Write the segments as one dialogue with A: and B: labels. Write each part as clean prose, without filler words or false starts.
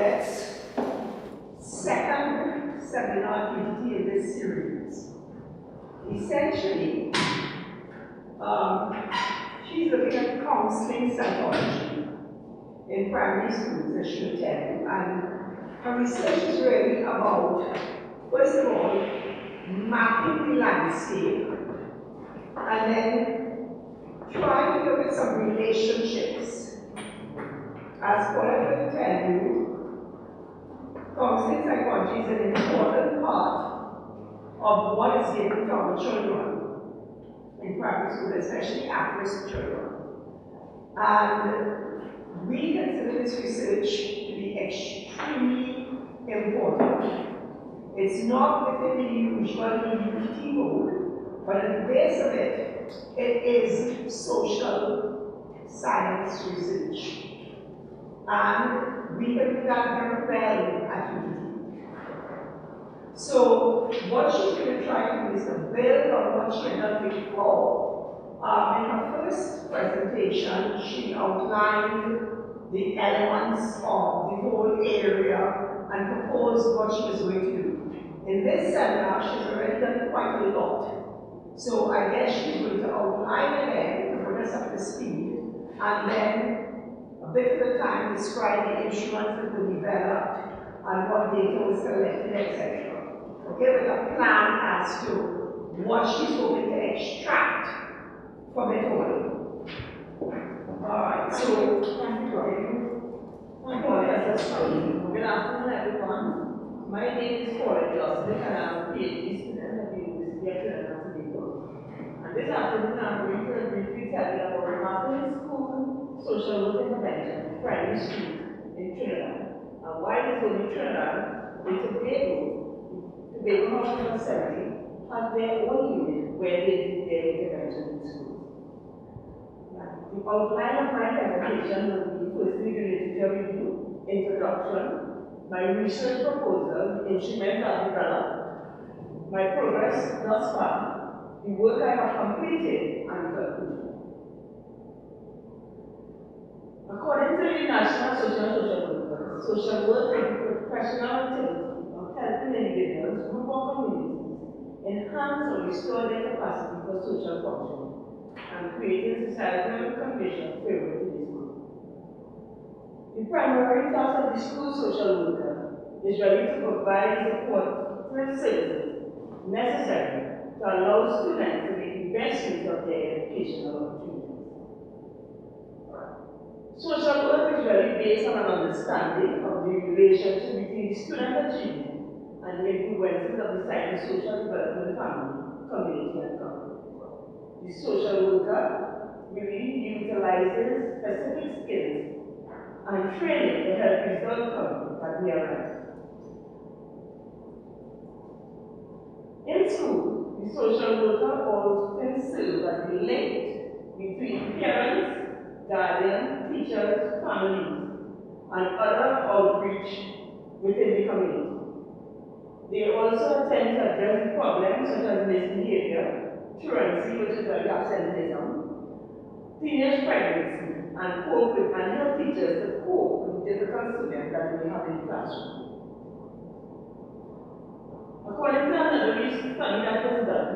A: Paulette's second seminar activity in this series. Essentially, she's looking at counseling psychology in primary schools, as she'll tell you, and her research is really about, first of all, mapping the landscape, and then trying to look at some relationships. As Paulette will tell you, counseling psychology is an important part of what is given to our children in primary school, especially at-risk children. And we consider this research to be extremely important. It's not within the usual UT mode, but at the base of it, it is social science research. And we can do that very well at UT. So what she's going to try to do is to build on what she had done before. In her first presentation, she outlined the elements of the whole area and proposed what she was going to do. In this seminar, she's already done quite a lot. So I guess she's going to outline again to bring us up to speed, and then a bit of the time describe the instruments that were developed and what data was collected, etc. Okay, with a plan as to what she's hoping to extract from it all. Alright, so
B: thank you. Good afternoon, everyone. My name is Paulette, Jorseling, and I'm a PhD student at the University of Trinidad and Tobago. And this afternoon, I'm going to briefly tell you about mapping school social work intervention in primary school in Trinidad, and why this will be Trinidad in Tobago Hospital Assembly has their own unit where they do their intervention in schools. The outline of my presentation will be firstly the literature review, introduction, my research proposal, instruments I've developed, my progress thus far, the work I have completed, and the conclusion. According to the National Social Workers, social work is the professional activity of helping individuals, groups, or communities enhance or restore their capacity for social function and creating societal conditions favorable to this group. The primary task of the school social worker is really to provide supportive services necessary to allow students to make the best use of their educational opportunities. Social work is really based on an understanding of the relationship between the student achievement and the influences of the psychosocial development of family, community, and government. The social worker really utilizes specific skills and training to help resolve conflict that may arise. In school, the social worker often serves as the link between parents, guardians, teachers, families, and other outreach within the community. They also attempt to address problems such as misbehavior, truancy, which is like absenteeism, teenage pregnancy, and cope with and help teachers to cope with difficult students that they may have in the classroom. According to another recent study that was done,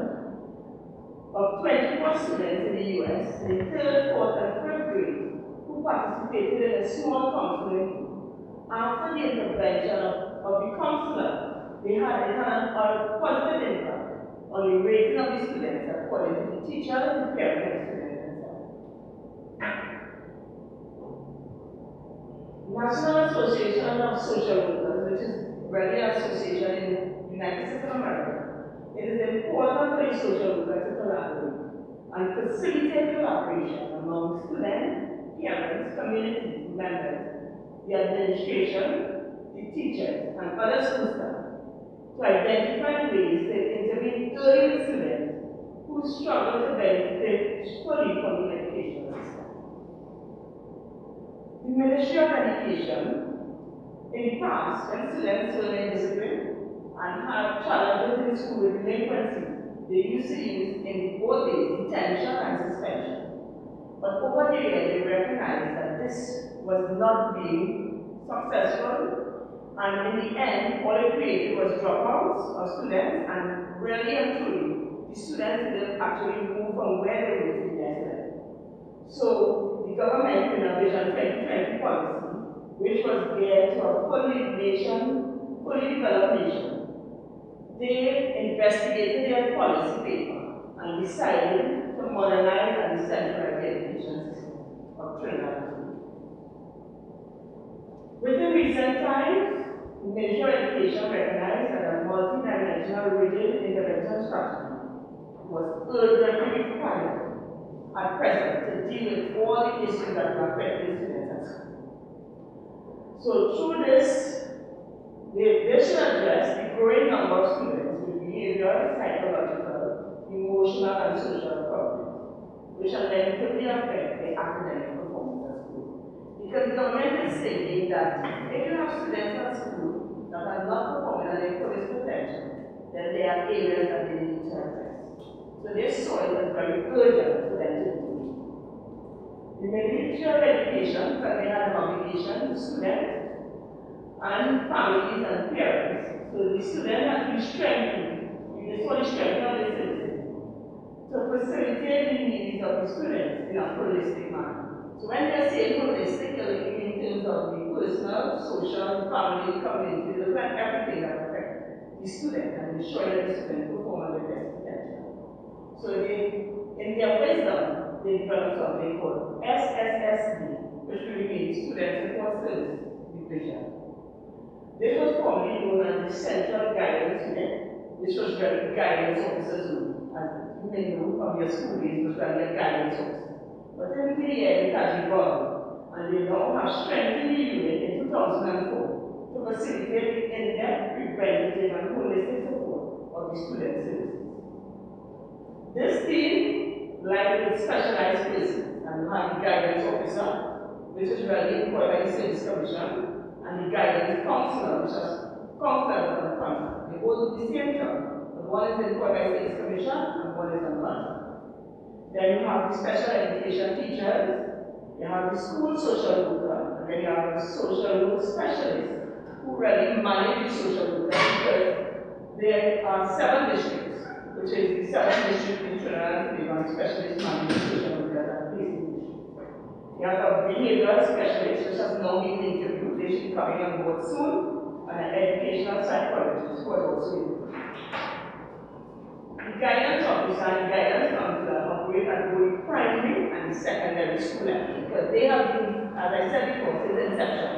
B: of 24 students in the US in 3rd, 4th, and 5th grade who participated in a small counseling group, after the intervention of the counselor, it had a positive impact on the rating of the students according to the teachers, the parents, and students themselves. National Association of Social Workers, which is really an association in the United States of America, it is important for the social worker to collaborate and facilitate collaboration among students, parents, community members, the administration, the teachers, and other school staff to identify ways to intervene early with students who struggle to benefit fully from the educational system. The Ministry of Education, in the past, when students were indisciplined and had challenges in school with delinquency, they used to use in both days detention and suspension. But over the years, they recognized that this was not being successful And in the end, all it created was dropouts of students, and really and truly, the students didn't actually move from where they were to the next level. So the government in a Vision 2020 policy, which was geared to a fully developed nation, they investigated their policy paper and decided to modernize and decentralize the education system of Trinidad. Within recent times, the Ministry of Education recognized that a multi-dimensional rigid intervention strategy was urgently required at present to deal with all the issues that were affecting students at school. So through this, they should address the growing number of students with behavioral, psychological, emotional, and social problems, which will negatively affect their academic performance at school. Because the government is thinking that if you have students at school that are not performing at their fullest potential, then there are areas that they need to address. So this soil is very urgent for them to do. The Ministry of Education currently has an obligation to students and families and parents. So the students have to be strengthened, this is what the strength of the citizen, to facilitate the needs of the students in a holistic manner. So when they're saying holistic, they're looking in terms of the personal, social, family, community, look at everything that affects the student and ensuring that the student perform at their best potential. So they, in their wisdom, they developed something called SSSD, which really means Student Support Service Division. This was formerly known as the Central Guidance Unit, which was really guidance officers role. As you may know from your school days, it was really a guidance officer. But in the year it has evolved, and they now have strengthened the unit in 2004 to facilitate the in-depth, preventative, and holistic support of the student services. This team, like with specialized persons, and have the guidance officer, which is really employed by the Service Commission, and the guidance counselor, which is counselor on the contract. They both do the same job, but one is employed by the Service Commission and one is on contract. Then you have the special education teachers, you have the school social worker, and then you have the social work specialists who really manage the social worker because there are 7 districts, which is the 7th district in Trinidad and Tobago, specialists managing social workers and facing issues. You have a behavioral specialist, which has now been interviewed. They should be coming on board soon, and an educational psychologist who are also in. The guidance officer and guidance counselor operate at both primary and secondary school level because they have been, as I said before, since inception,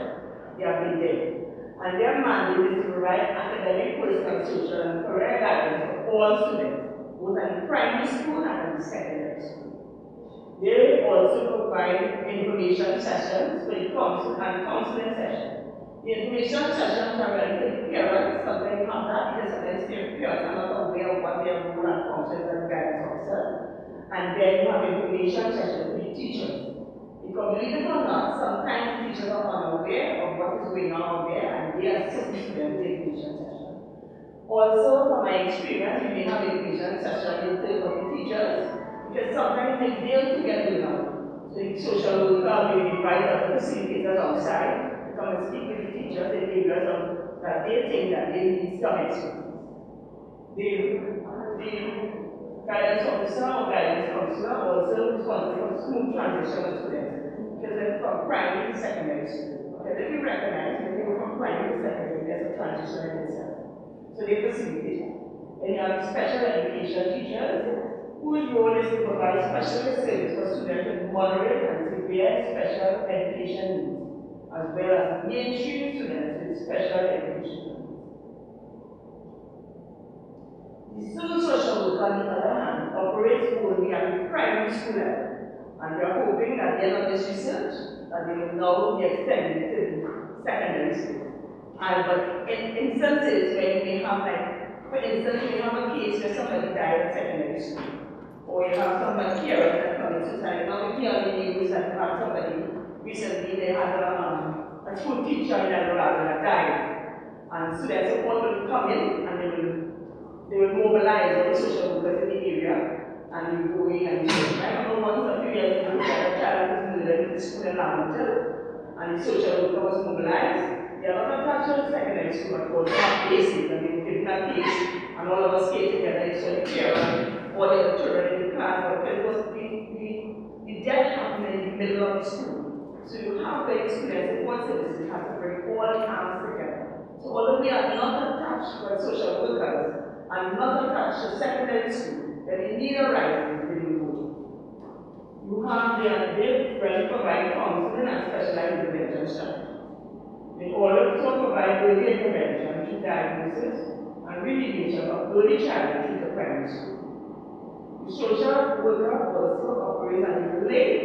B: they have been there. And their mandate is to provide academic, personal, social, and career guidance for all students, both at the primary school and at the secondary school. They also provide information sessions for the counsel and counseling sessions. The information sessions are really for the parents, sometimes you have that because sometimes the parents are not aware of what their role and functions as a guidance officer. And then you have information sessions for the teachers. Because believe it or not, sometimes the teachers are unaware of what is going on out there and they assist the students in the information session. Also, from my experience, we may have information session in terms of the teachers. Because sometimes they fail to get it out. So the social worker may invite other facilitators outside to come and speak with the teachers in areas of that they think that they need some expertise. The guidance officer or guidance counselor also responsible for smooth transition of students. Because they're from primary to secondary school. Okay, if you recognize when they go from primary to secondary, there's a transition in itself. So they facilitate that. Then you have special education teachers whose role is to provide specialist service for students with moderate and severe special education needs, as well as mainstream students with special education needs. The civil social worker, on the other hand, operates only at the primary school level, and we are hoping that the end of this research, that they will now be extended to the secondary school. But in instances where you may have, like, for instance, you may have a case where somebody died at secondary school, or you have somebody here that commits suicide. Now we hear on the news that you have somebody recently, they had a school teacher in Colorado that died. And students will come in and they will mobilize all the social workers in the area and you go in and say, I don't know, once a few years ago, that a child was murdered in the school in Lamington and the social worker was mobilized. The they are not attached to the secondary school, but also have cases, and they give that case, and all of us came together, so the parent, all the other children in the class, because the death happened in the middle of the school. So you have the students in one service, you have to bring all the hands together. So although we are not attached to social workers, and not attached to secondary school, then we need a right to the vote. You have the friend provide counseling and specialized intervention strategy. They also provide early intervention to diagnosis and remediation of early childhood to the primary school. The social worker also operates as a link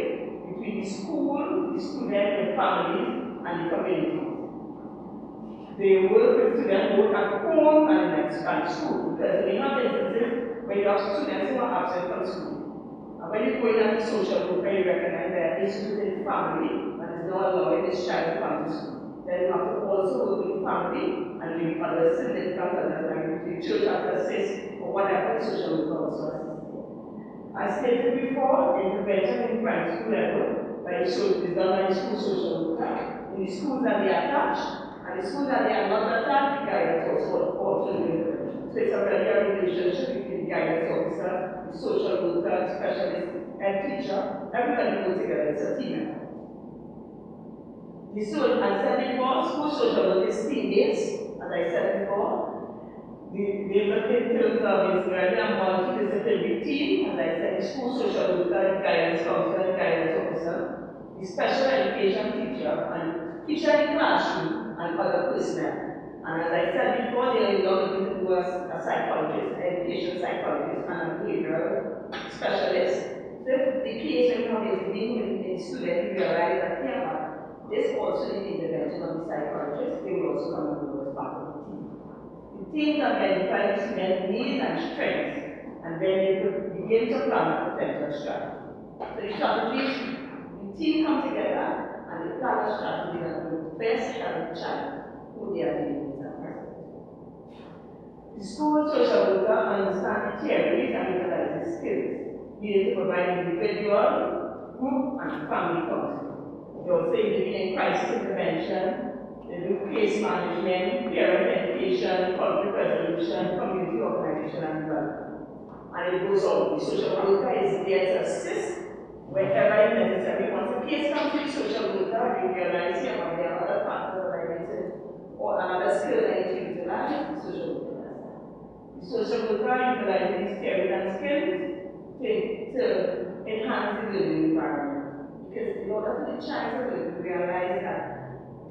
B: between the school, the student, the families, and the community. They work with students both at home and at school, because we have instances where you have students who are absent from school. And when you go in as a social worker, you recognize that issues in the family and is not allowing this child to come to school. Then you have to also work with the family and with other significant others, like the church has to assist or whatever the social worker also assists. As stated before, intervention in primary school level is done by the school social worker. In the schools that they are attached, and the schools that they are not attached, the guidance also intervention. So it's a really a relationship between the guidance officer, the social worker, specialist, and teacher. Everybody goes together, it's a team effort. As I said before, school social work is team-based, as I said before. They look in terms of it's really a multidisciplinary team, as I said, the school social worker, the guidance counselor, the guidance officer, the special education teacher, and teacher in the classroom, and other personnel. And as I said before, they are looking to do a psychologist, education psychologist, and a behavioral specialist. So if the case when you have intervened with a student, you realize that this also is the intervention of the psychologist, they will also come and work as part of the team. The team can identify the student's needs and strengths, and then they could begin to plan a potential strategy. So the strategies, the team come together and they plan a strategy that will best help the child who they are dealing with at present. The school social worker understands the theories and utilizes skills needed to provide individual, group, and family counseling. They also engage in crisis intervention, they do case management, parent education, conflict resolution, community organization, and development. And it goes on. The social worker is there to assist wherever is necessary. Once a case comes to the social worker, you realize here or there are other factors that I mentioned, or another skill that you can utilize, the social worker does that. The social worker utilizes these theories and skills to enhance the learning environment. Because in order for the child to realize that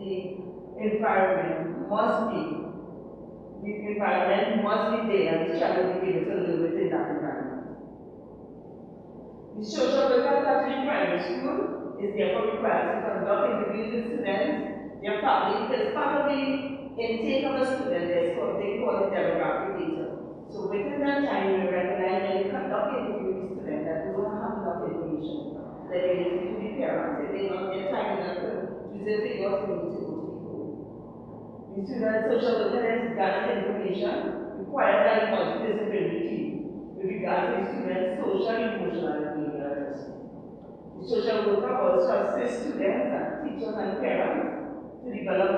B: the environment must be there and the child will be able to live within that environment. The social worker attached in primary school is therefore required to conduct interviews with students, their family, because part of the intake of a student is what they call the demographic data. So within that time, you recognize when you conduct interviews with students that you don't have enough information. That they need to be parents, if they don't get time enough to figure out who need to go to school. The student social worker then gathers information required by the multidisciplinary team with regard to the student's social, emotional, and behavioral adjustment. The social worker also assists students and teachers and parents to develop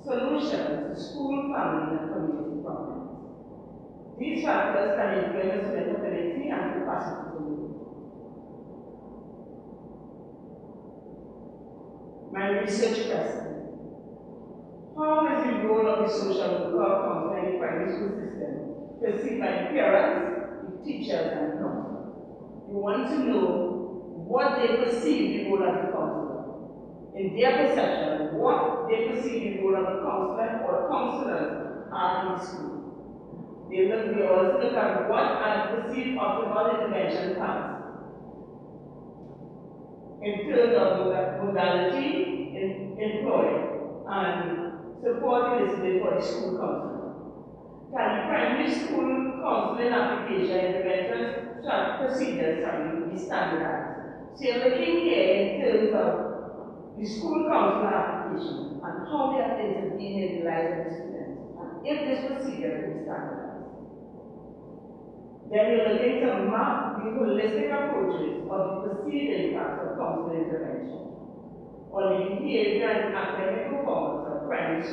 B: solutions to school, family, and community problems. These factors can influence the student's ability and capacity to learn. My research question: how is the role of the social worker counselor in the primary school system perceived by the parents, the teachers, and the counselor? You want to know what they perceive the role of the counselor. In their perception, what they perceive the role of the counselor or counselors are in the school. They also look at what are perceived optimal intervention plans in terms of modality employed and support listed for the school counselor. Can the primary school counseling application intervention procedures be standardized? So you're looking here in terms of the school counselor application and how they have intervened in the lives of the students, and if this procedure can be standardized. Then you're looking to map the holistic approaches of the perceived impact of counseling intervention on the behavior and academic performance of primary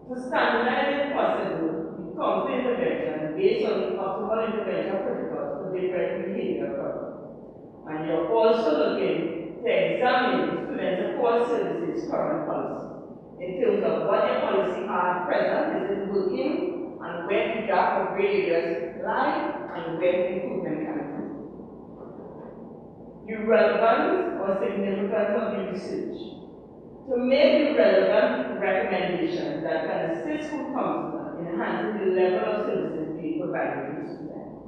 B: To standardize if possible, the counseling intervention based on the optimal intervention protocols for different behavior problems. And you're also looking to examine student support services current policy in terms of what their policy are present, is it working, and where the gap or gray areas lie, and where improvement can be. The relevance or significance of the research. To make the relevant recommendations that can assist school counselors in enhancing the level of services being provided to students.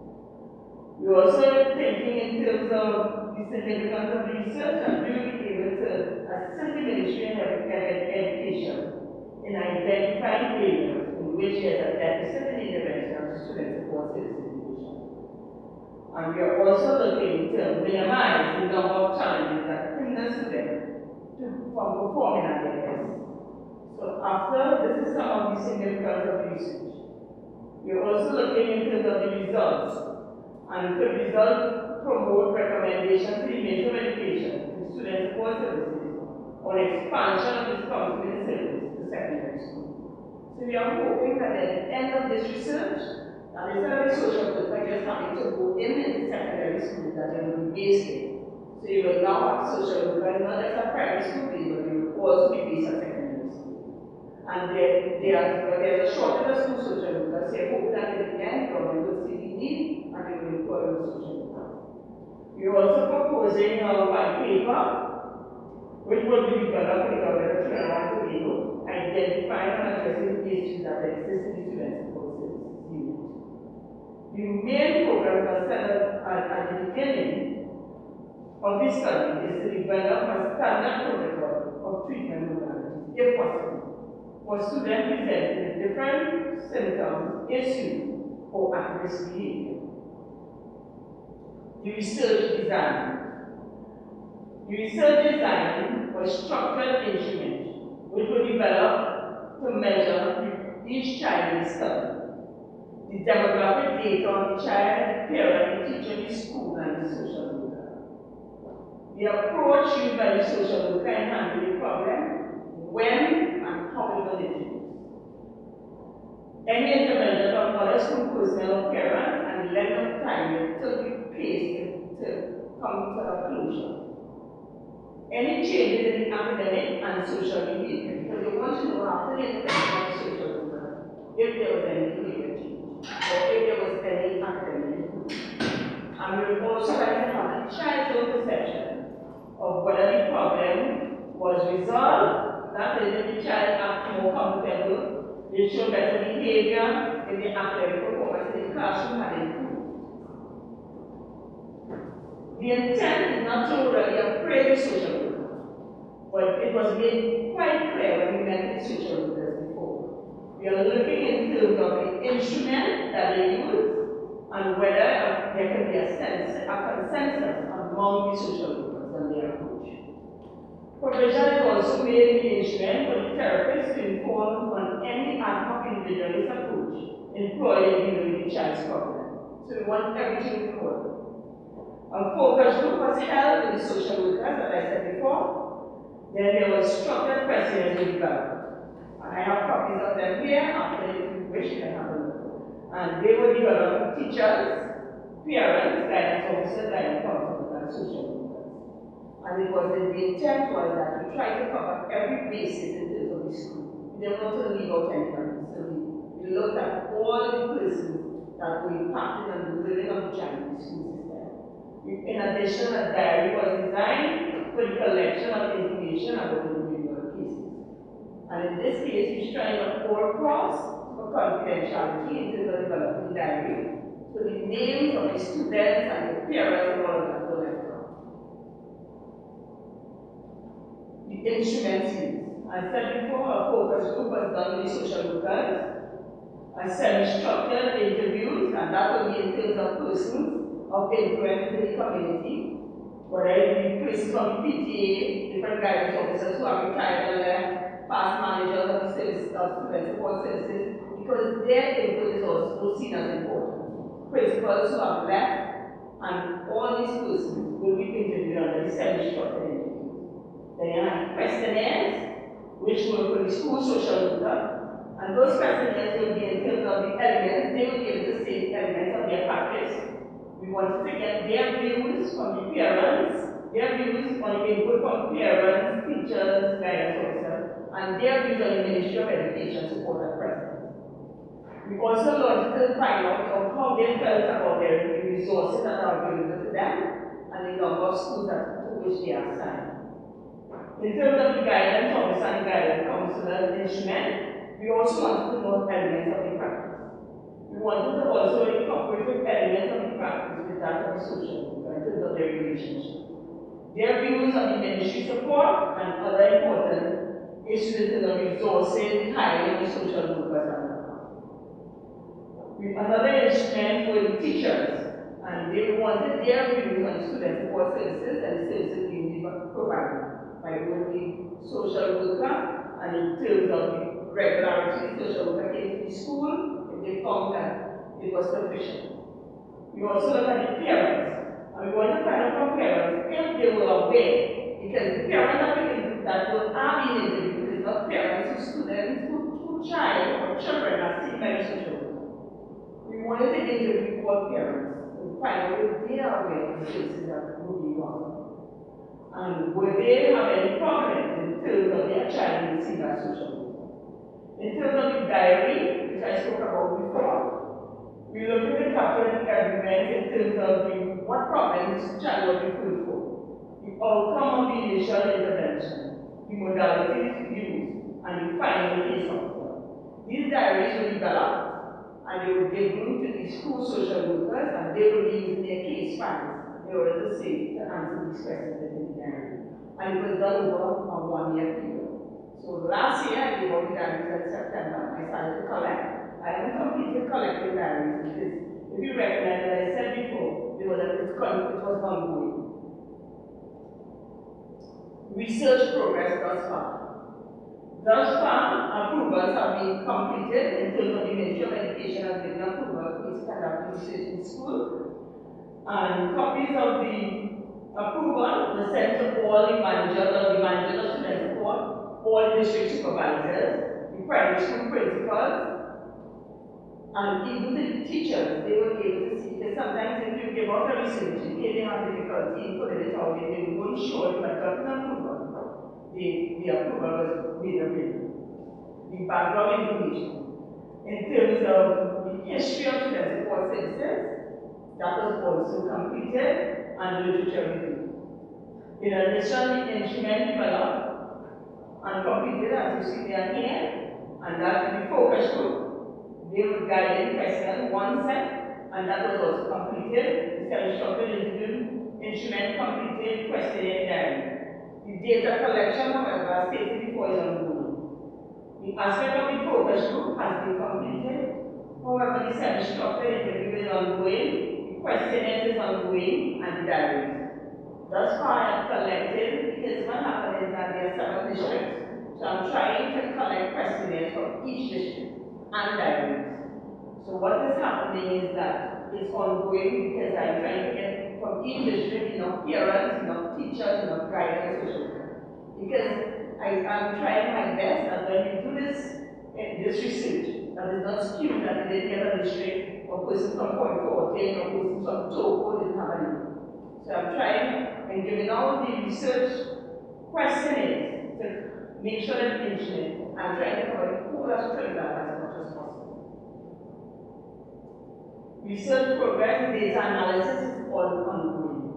B: We're also thinking in terms of the significance of the research and we will be able to assist the Ministry of Education in identifying areas in which there's a deficit in intervention of student support services division. And we are also looking to minimize the number of challenges that hinder students from performing at their best. So after, this is some of the significance of the research. We are also looking in terms of the results. And could results promote recommendations to the Ministry of Education to student support services on expansion of this counseling service to secondary school. So we are hoping that at the end of this research, that instead of the social worker just having to go into secondary school that they will be based in. So you will now have social workers not just at primary school, but you will also be based at secondary school. And there's a shortage of school social workers, so I hope that at the end, government will see the need and they will employ those social workers. We are also proposing a white paper, which will be developed for the government of Trinidad and Tobago, identifying and addressing the issues that exist in the student support services unit. The main program was set up at the beginning of this study is to develop a standard protocol of treatment modalities, if possible, for students presenting with different symptoms, issues, or at-risk behavior. The research design. The research design was structured instrument which were developed to measure each child in study, the demographic data on the child, parent, teacher, the school, and the social worker. The approach used by the social worker in handling the problem, when and how it was introduced. Any intervention of other school personnel or parents and the length of time it took place to come to a conclusion. Any changes in the academic and social behavior, because we want to know after the intervention of the social worker if there was any behavior change or if there was any academic improvement. And we would also like to have a child's own perception of whether the problem was resolved, that is, if the child acted more comfortable, they show better behavior, if the academic performance in the classroom had improved. The intent is not to already appraise the social worker, but it was made quite clear when we met with social workers before. We are looking in terms of the instrument that they use and whether there can be a consensus among the social workers on their approach. Provision is also made in the instrument for the therapist to inform on any ad hoc individualist approach employed in dealing with the child's problem. So we want everything recorded. A focus group was held with the social workers, as I said before. Then there was structured questionnaires developed. And I have copies of them here, after if you wish you can have a look. And they were developed for teachers, parents, guidance officers, guidance counselors, and social workers. And it was the intent was that we try to cover every basis in terms of the school. We didn't want to leave out anyone. So we looked at all the persons that were impacted on the living of the child in the school system. In addition, a diary was designed for the collection of information about individual cases. And in this case, we strive at all costs for confidentiality in terms of developing the diary. So the names of the students and the parents and all of that were left out. The instruments used. I said before, a focus group was done with social workers, a semi-structured interviews, and that will be in terms of persons of influence in the community, whether it be persons from the PTA, different guidance officers who are retired and left, past managers of the service of student support services, because their input is also seen as important. Principals who have left, and all these persons will be interviewed under the semi-structured interview. Then you have questionnaires, which were for the school social worker, And those questionnaires will be in terms of the elements, they will be able to say the elements of their practice. We wanted to get their views from the parents, their views on the input from parents, teachers, guidance officers, and their views on the Ministry of Education support at present. We also wanted to find out of how they felt about their resources that are available to them and the number of schools to which they are assigned. In terms of the guidance officer and guidance counselor's instrument, we also wanted to know elements of the practice. We wanted to also incorporate elements of the practice with that of the social worker in terms of their relationship. Their views on the ministry support and other important issues in the resources, hiring of social workers and another instrument were the teachers, and they wanted their views on student support services and the services being provided by both the social worker and in terms of the regularity the social worker came to the school if they found that it was sufficient. We also looked at the parents, and we wanted to find out from parents if they were aware, because the parents that are being interviewed is not parents whose students, whose child or children are seen by the social worker. We wanted to interview all parents to find out if they are aware of the services that would be offered. And would they have any problems in terms of their child being seen by social worker. In terms of the diary, which I spoke about before, we looked at the captured agreement in terms of what problems the child was referred for, the outcome of the initial intervention, the modalities used, and the final case officer. These diaries were developed and they would give room to the school social workers and they would use their case files in order to answer these questions in the diary. And it was done over a 1-year period. So last year I gave out the diaries in September. I started to collect. I haven't completed collecting diaries because if you recognize, as I said before, it was ongoing. Research progress thus far. Thus far, approvals have been completed in terms of the Ministry of Education has given approval for me to conduct research in school. And copies of the approval were sent to all the managers of student support, all the district supervisors, the primary school principals, and even the teachers. They were able to see, because sometimes if you give out a research, in case they have difficulty in putting it out, they weren't sure you had gotten approval. The approval was made available. The background information. In terms of the history of student support services, that was also completed and literature review. In addition, the instrument developed and completed, as you see there here, and that is the focus group. They were guided question, one set, and that was also completed. The self-structured interview instrument completed, questionnaire diary. The data collection, however, as stated before, is ongoing. The aspect of the focus group has been completed. However, the semi-structured interview is ongoing, the questionnaire is ongoing, and the diaries. Thus far, I have collected, because what happened is that there are several districts, so I'm trying to collect questionnaires from each district and diaries. So what is happening is that it's ongoing because I'm trying to get from each district enough parents, enough teachers, enough guidance, social workers. Because I'm trying my best that when you do this research, that is not skewed, that they didn't get a district or person from point 14 or person from Togo didn't have anything. So I'm trying and giving all the research questionnaires to make sure that the instrument, I'm trying to cover the whole of Trinidad as much as possible. Research progress, data analysis is all ongoing.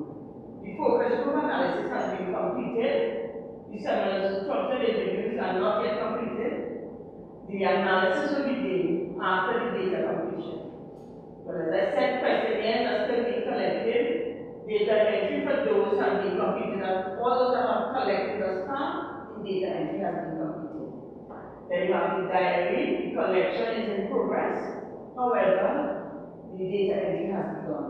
B: The focus group analysis has been completed. The semi-structured interviews are not yet completed. The analysis will begin after the data completion. But as I said, questionnaires are still being collected. Data entry for those have been completed, and all those that have collected thus far, the data entry has been completed. Then you have the diary, the collection is in progress. However, the data entry has begun.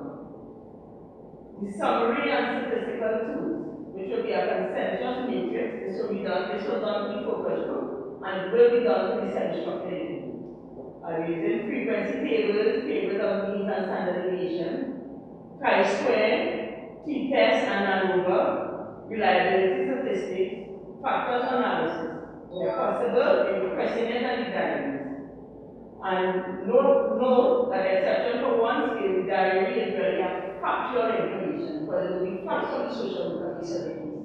B: The summary and statistical tools, which will be a consensus matrix, this was done to the focus group, and it will be done to the semi-structured interview. Using frequency tables, tables of means and standard deviation, chi-square, t-test and ANOVA, reliability statistics, factors analysis, where possible, in questionnaires and diaries. And note that exception for one skill, the diary is really a factual information, because it will be facts on the social work facilities.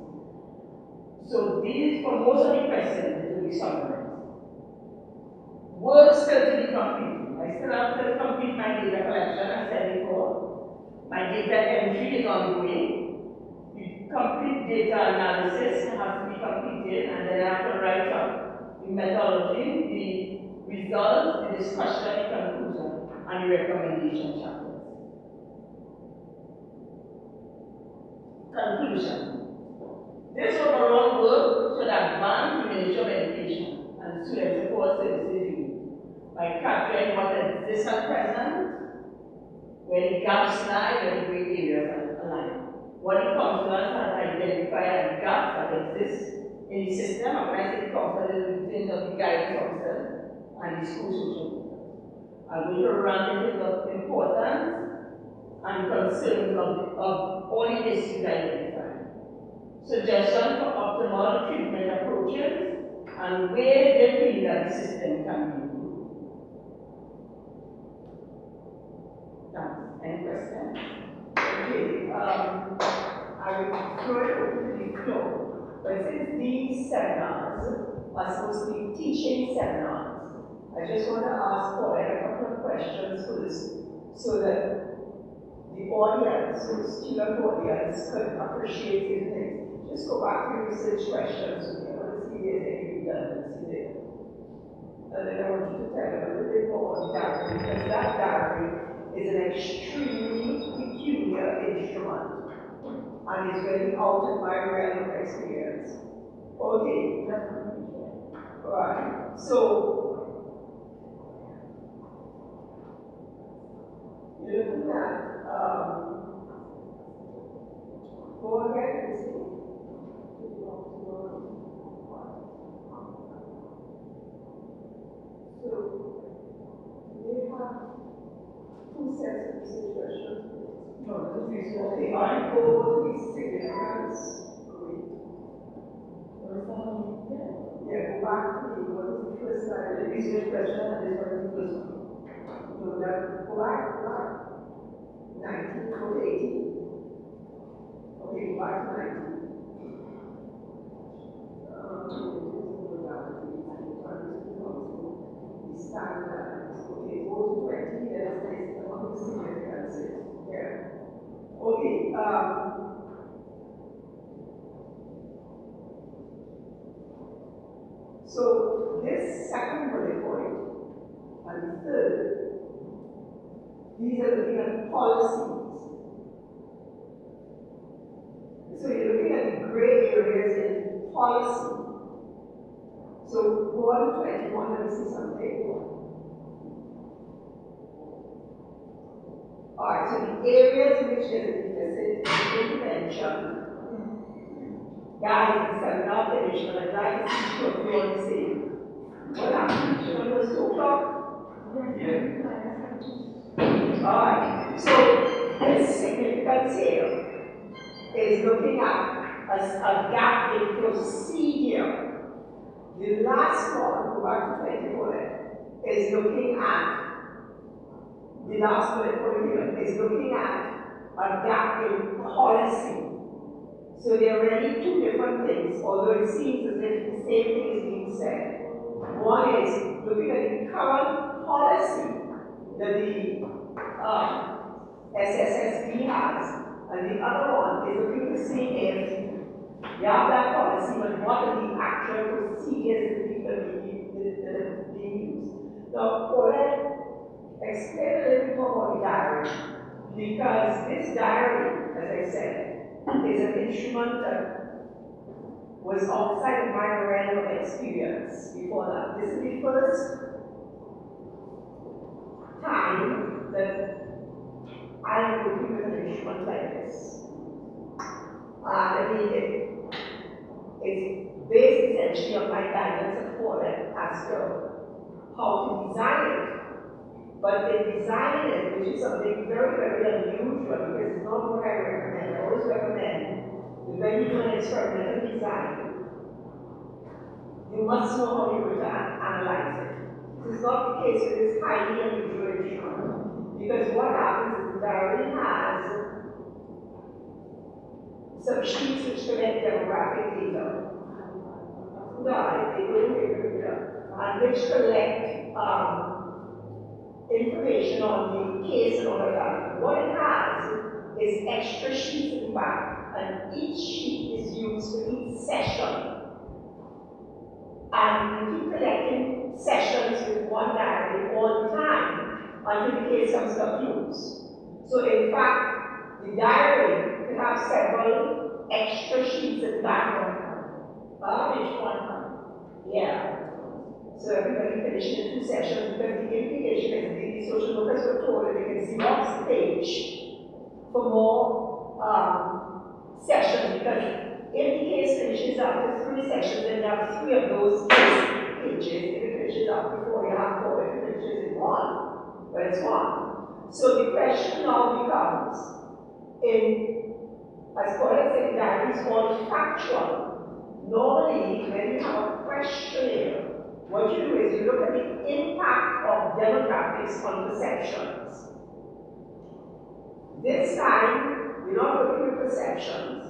B: So these, for most of the questions, it will be summarized. Work still to be completed. I still have to complete my data collection, as said before. My data entry is ongoing. The complete data analysis has to be completed, and then I have to write up the methodology, the results, the discussion, the conclusion, and the recommendation chapters. Conclusion. This overall work should advance the Ministry of Education and Student Support Services by capturing what exists at present, where the gaps lie, where the gray areas align. What the counselors have identified as gaps that exist in the system, and when I say counselors, in terms of the guidance officers and the school social workers. I'm going to run into the importance and concerns of all the issues identified. Suggestions for optimal treatment approaches and ways they feel that the system can be improved. Thanks. Any questions?
A: Okay, I will throw it open to the floor. But since these seminars are supposed to be teaching seminars, I just want to ask Paulette a couple of questions first, so that the audience, the student audience, could appreciate these things. Just go back to research questions with me. I want to see if there's any redundancy there. And then I want you to tell them a little bit more on diary, because that diary is an extremely peculiar instrument, and it's really out of my realm of experience. Okay. Alright. So you're looking at go again, you see. So they have two sets of research questions. No, that's research. Okay, I go to the significance. Yeah, go back to the what is the first slide? The research question, and this one is the first one. No, that go back. 19, go to 18. Okay, go back to 19. Standards. Okay, go to 20, there's this among the significances. Yeah. Okay, so this second bullet point and the third, these are looking at policies. So you're looking at the gray areas in policy. So go on to 21, let me see something. Alright, so the areas in which there's a deficit in intervention. Guys, the seminar finished, and I'd like to see you if you want to see. What happened? It was 2 o'clock? Yeah. Alright, so this significance here is looking at a gap in procedure. The last one, go back to 24, is looking at, the last bullet point here is looking at a gap in policy. So there are really two different things, although it seems as if the same thing is being said. One is looking at the current policy that the SSSB has, and the other one is looking to see if you have that policy, but what are the actual procedures that are being used. Now, Paulette, explain a little bit more about the diary, because this diary, as I said, is an instrument that was outside of my realm of experience before that. This is the first time that I am working with an instrument like this. I mean, it's based essentially on my guidance and Paulette as to how to design it. But in designing it, which is something very, very unusual, because it's not what I recommend. I always recommend that when you do an experimental design, you must know how you're going to analyze it. This is not the case with this highly unusual instrument. Because what happens is the diary has some sheets which collect demographic data. No, they don't get data. And which collect information on the case and all of that. What it has is extra sheets in the back, and each sheet is used for each session. And we keep collecting sessions with one diary all the time until the case comes to a close. So in fact, the diary could have several extra sheets at the back of each one. Yeah. So everybody finished in 2 sessions because the implication is the social workers were told that they can see off the page for more sessions, because if the case finishes after 3 sessions, then you have 3 of those pages. If it finishes after 4, you have 4. If it finishes in 1, but it's 1. So the question now becomes, as Paulette said, that is all factual. Normally, when you have a questionnaire, what you do is you look at the impact of demographics on perceptions. This time, we're not looking at perceptions,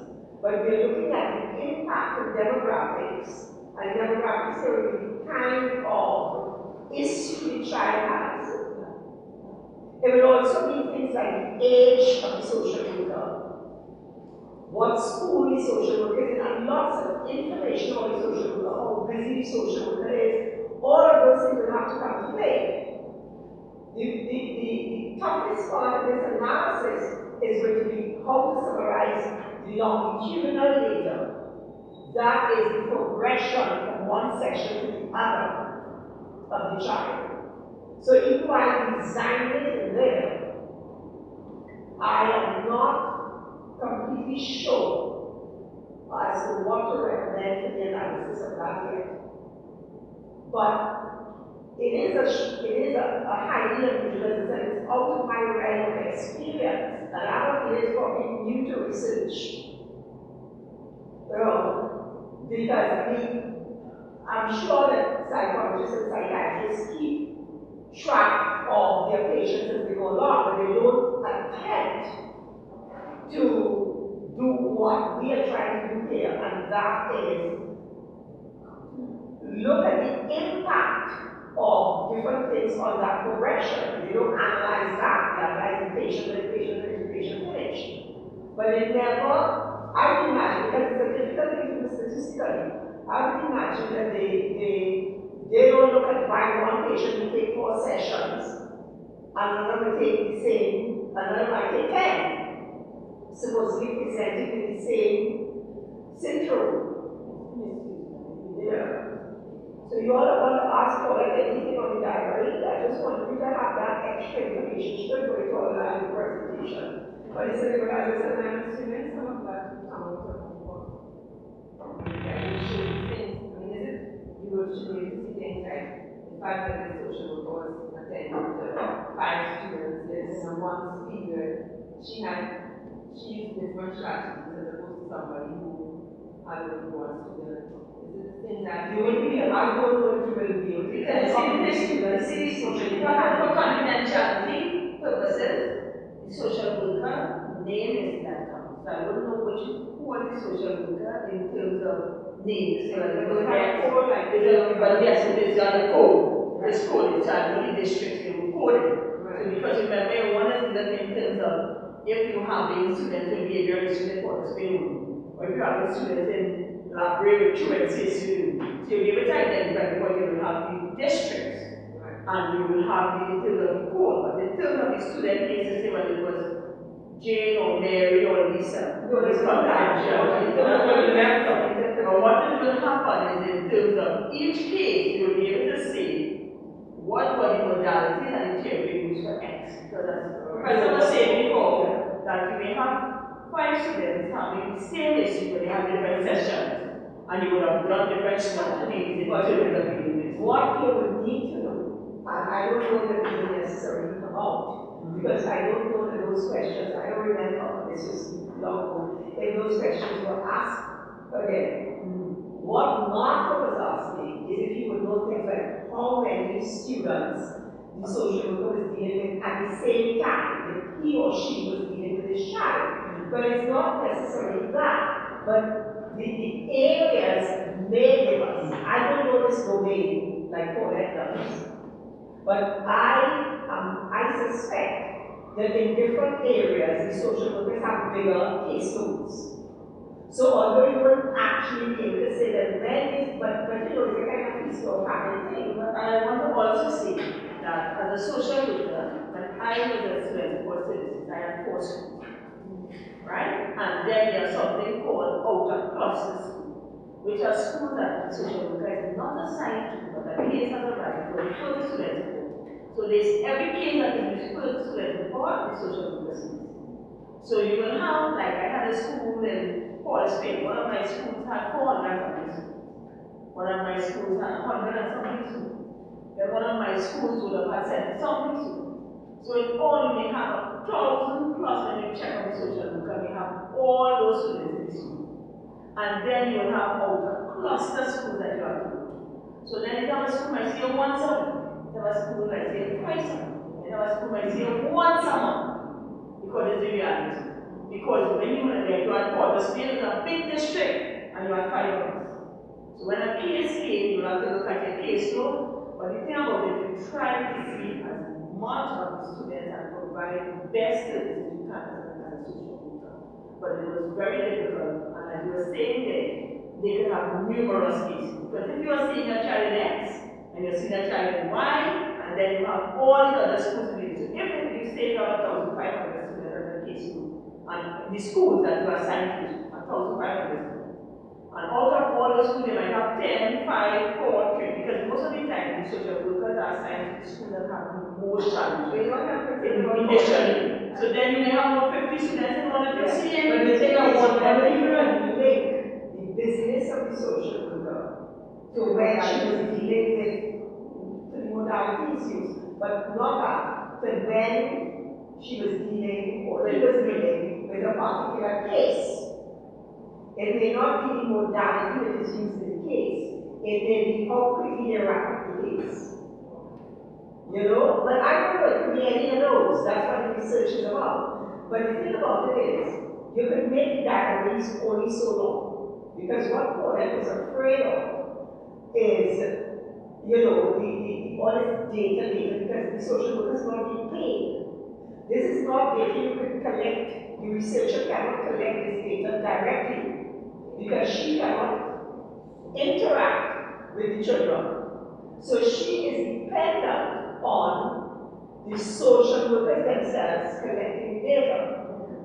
A: but we're looking at the impact of demographics. And demographics are the kind of issue the child has. It will also be things like the age of the social worker, what school the social worker is in, and lots of information on the social worker, how busy the social worker is. All of those things will have to come to play. The toughest part of this analysis is going to be how to summarize the longitudinal data. That is the progression from one section to the other of the child. So even while I'm designing it in there, I am not completely sure as to what to recommend for the analysis of that yet. But it is a highly unusual, and it's out of my realm of experience, and I don't feel it's probably new to research. Because I mean, I'm sure that psychologists and psychiatrists keep track of their patients as they go along, but they don't attempt to do what we are trying to do here, and that is look at the impact of different things on that progression. They don't analyze that, they analyze the patient, finish. But it never, I would imagine, because it's a difficult thing to do statistically, I would imagine that they don't look at why one patient will take 4 sessions, another will take the same, another might take 10, supposedly presenting with the same syndrome. Yeah. So you all want to ask Paulette anything on the diary. I just want you to have that extra information. She could go into all that in the presentation. But it's a little as I'm assuming some of that will come out of the book. You will show you to see things like the fact that the social worker was attending to 5 students in a month's period. She used different strategies as opposed to somebody who had only 1 student. That you will be, I don't know if you will be able to. Because for confidentiality purposes, the social worker name is that counts. So I don't know who was the social worker in terms of name. So it was like code, like but yes, it is on the code. This code is on the districts they were coded. So because remember, one of the things in terms of if you have a student in behavior student for experience, or if you have a student in library truancy, so you'll be able to identify because you will have the districts and you will have the terms of the code, but the terms of the student cases, say when it was Jane or Mary or Lisa, it's confidential. That's what we left on. But what is going to happen is in terms of each case, you'll be able to see what were the modalities and the theory used for X. Because as Professor was saying before, that you may have 5 students having the same issue but they have different sessions. And you would have done different strategies in terms of dealing with what you would need to know. And I don't know that we necessarily come out, because I don't know that those questions, I don't remember, this was long ago, if those questions were asked again. What Martha was asking is if you would know things like how many students the social worker was dealing with at the same time that he or she was dealing with this child. But it's not necessarily that, but the areas may give us. I don't know this domain like Paulette does, but I suspect that in different areas the social workers have bigger caseloads. So although you wouldn't actually be able to say that when is, but you know, it's a kind of feast or family thing.
B: But I want to also say that as a social worker, when I was a student for services, I had 4 schools, right? And then there's something called outer cluster school, which are schools that the social worker is not assigned to, but the case has a right to refer the student to. So there's every case that is referred to student for the social worker sees. So you will have, like I had a school in Paulette, one of my schools had 400 something students. One of my schools had 100 and something students. Then one of my schools would have had 70 something students. So in all you may have 1,000 plus when you check on the social worker, you have all those students in the school. And then you will have outer cluster schools that you have to go to. So then you have a school might see you once a week. You have a school might see you twice a week. You have a school might see you once a month. Because it's the reality. Because when you are there, you are Portersfield, it's a big district, and you are 5 hours. So when a case came, you have to look at your caseload. But the thing about it, you try to see as much of the students and provide the best services you can as a social worker. But it was very difficult, and as you were saying there, they could have numerous cases. Because if you are seeing a child in X, and you're seeing a child in Y, and then you have all these other schools in it. So if you say you have 1,500 students as a caseload, and the schools that you are assigned to, 1,500 students. And out of all those schools, they might have 10, 5, 4, 3, because most of the time the social workers are assigned to the schools that have the most challenges. Initially. So then you may have about 50 students in one of your CM.
A: But the thing is, whenever you link the business of the social worker to when she was dealing with the modalities used, but not that, to when she was dealing or he was dealing with a particular case. It may not be the modality that is used in the case, it may be how quickly they wrap up the case. You know? But I don't know, it could be any of those. That's what the research is about. But the thing about it is, you can make the diaries only so long. Because what Paulette is afraid of is, you know, all this data, because the social worker is not being paid. This is not data you can collect. The researcher cannot collect this data directly because she cannot interact with the children. So she is dependent on the social workers themselves collecting data.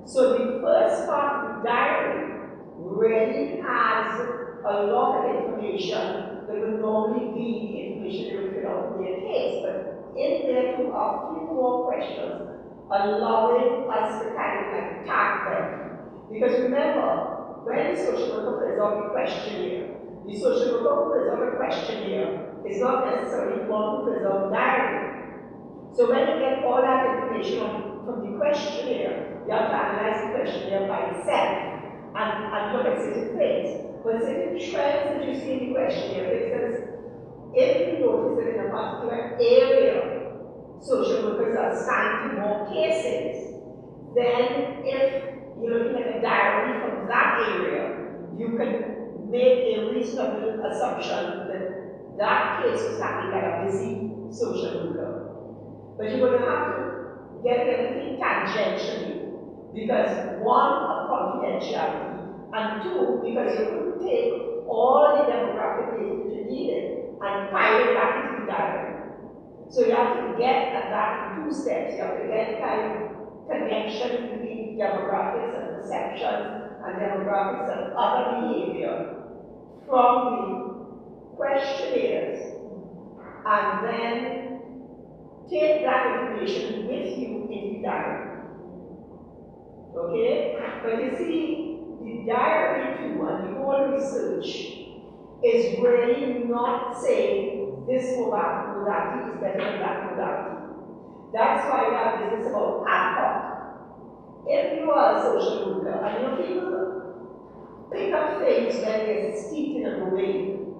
A: So the first part of the diary really has a lot of information that would normally be the information they would fill out in their case. But in there too are a few more questions allowing us to kind of like tag them. Because remember, when the social worker fills out the questionnaire, the social worker who fills out the questionnaire is not necessarily the one who fills out the diary. So when you get all that information from the questionnaire, you have to analyze the questionnaire by itself and look at certain things. But certain trends that you see in the questionnaire, for instance, if you notice that in a particular area, social workers are assigned to more cases, then if you're looking at a diary from that area, you can make a reasonable assumption that that case was handled by a busy social worker. But you're going to have to get everything tangentially, because one, of confidentiality, and two, because you couldn't take all the demographic data that you needed and pile it back into the diary. So you have to get at that in 2 steps. You have to get the kind of connection between demographics and perceptions and demographics and other behavior from the questionnaires, and then take that information with you in the diary. Okay? But you see, the diary too and the whole research is really not saying this modality is better than that modality. That's why we have business about ad hoc. If you are a social worker, and you know, people pick up things when they're steeped in a domain.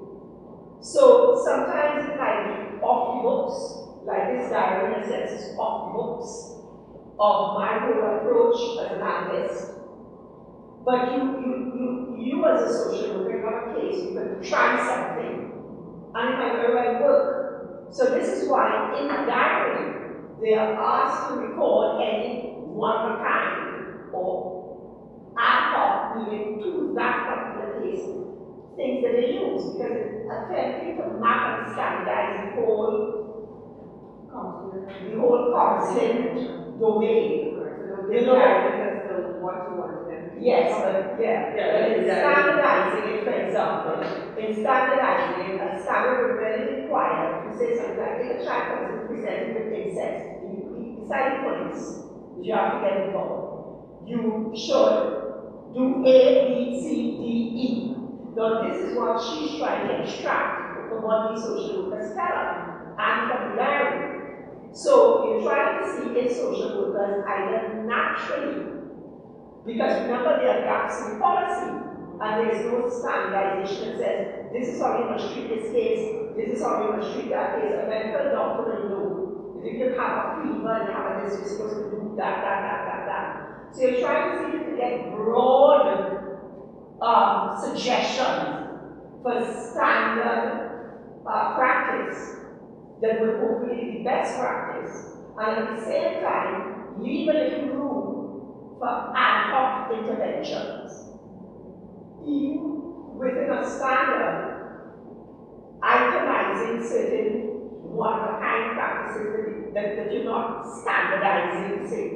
A: So sometimes it might be off the books, like this diary in a sense is off the books of my whole approach as an analyst. But you as a social worker have a case, you can try something, and it might very well work. So this is why in the diary, they are asked to record any one of a kind, or ad hoc, meaning to that particular case, things that they use, because it's attempting to map and standardize the whole counseling domain.
B: You know, what you want them.
A: Yes, but in standardizing it, for example, in standardizing it, a standard would really require to say something like, if a child comes and presenting with incest, besides police, you have to get involved. You should do A, B, C, D, E. Now, this is what she's trying to extract from what these social workers tell her and from the diary. So you're trying to see if social workers either naturally, because remember there are gaps in policy, and there's no standardization that says, this is how you must treat this case, this is how you must treat that case. A medical doctor will know. If you have a fever and you have this, you're supposed to do that. So you're trying to see if you can get broad suggestions for standard practice that would hopefully be best practice, and at the same time, leave a little room for ad hoc interventions. Even within a standard, itemizing certain one-of-a-kind practices that you're not standardizing, say.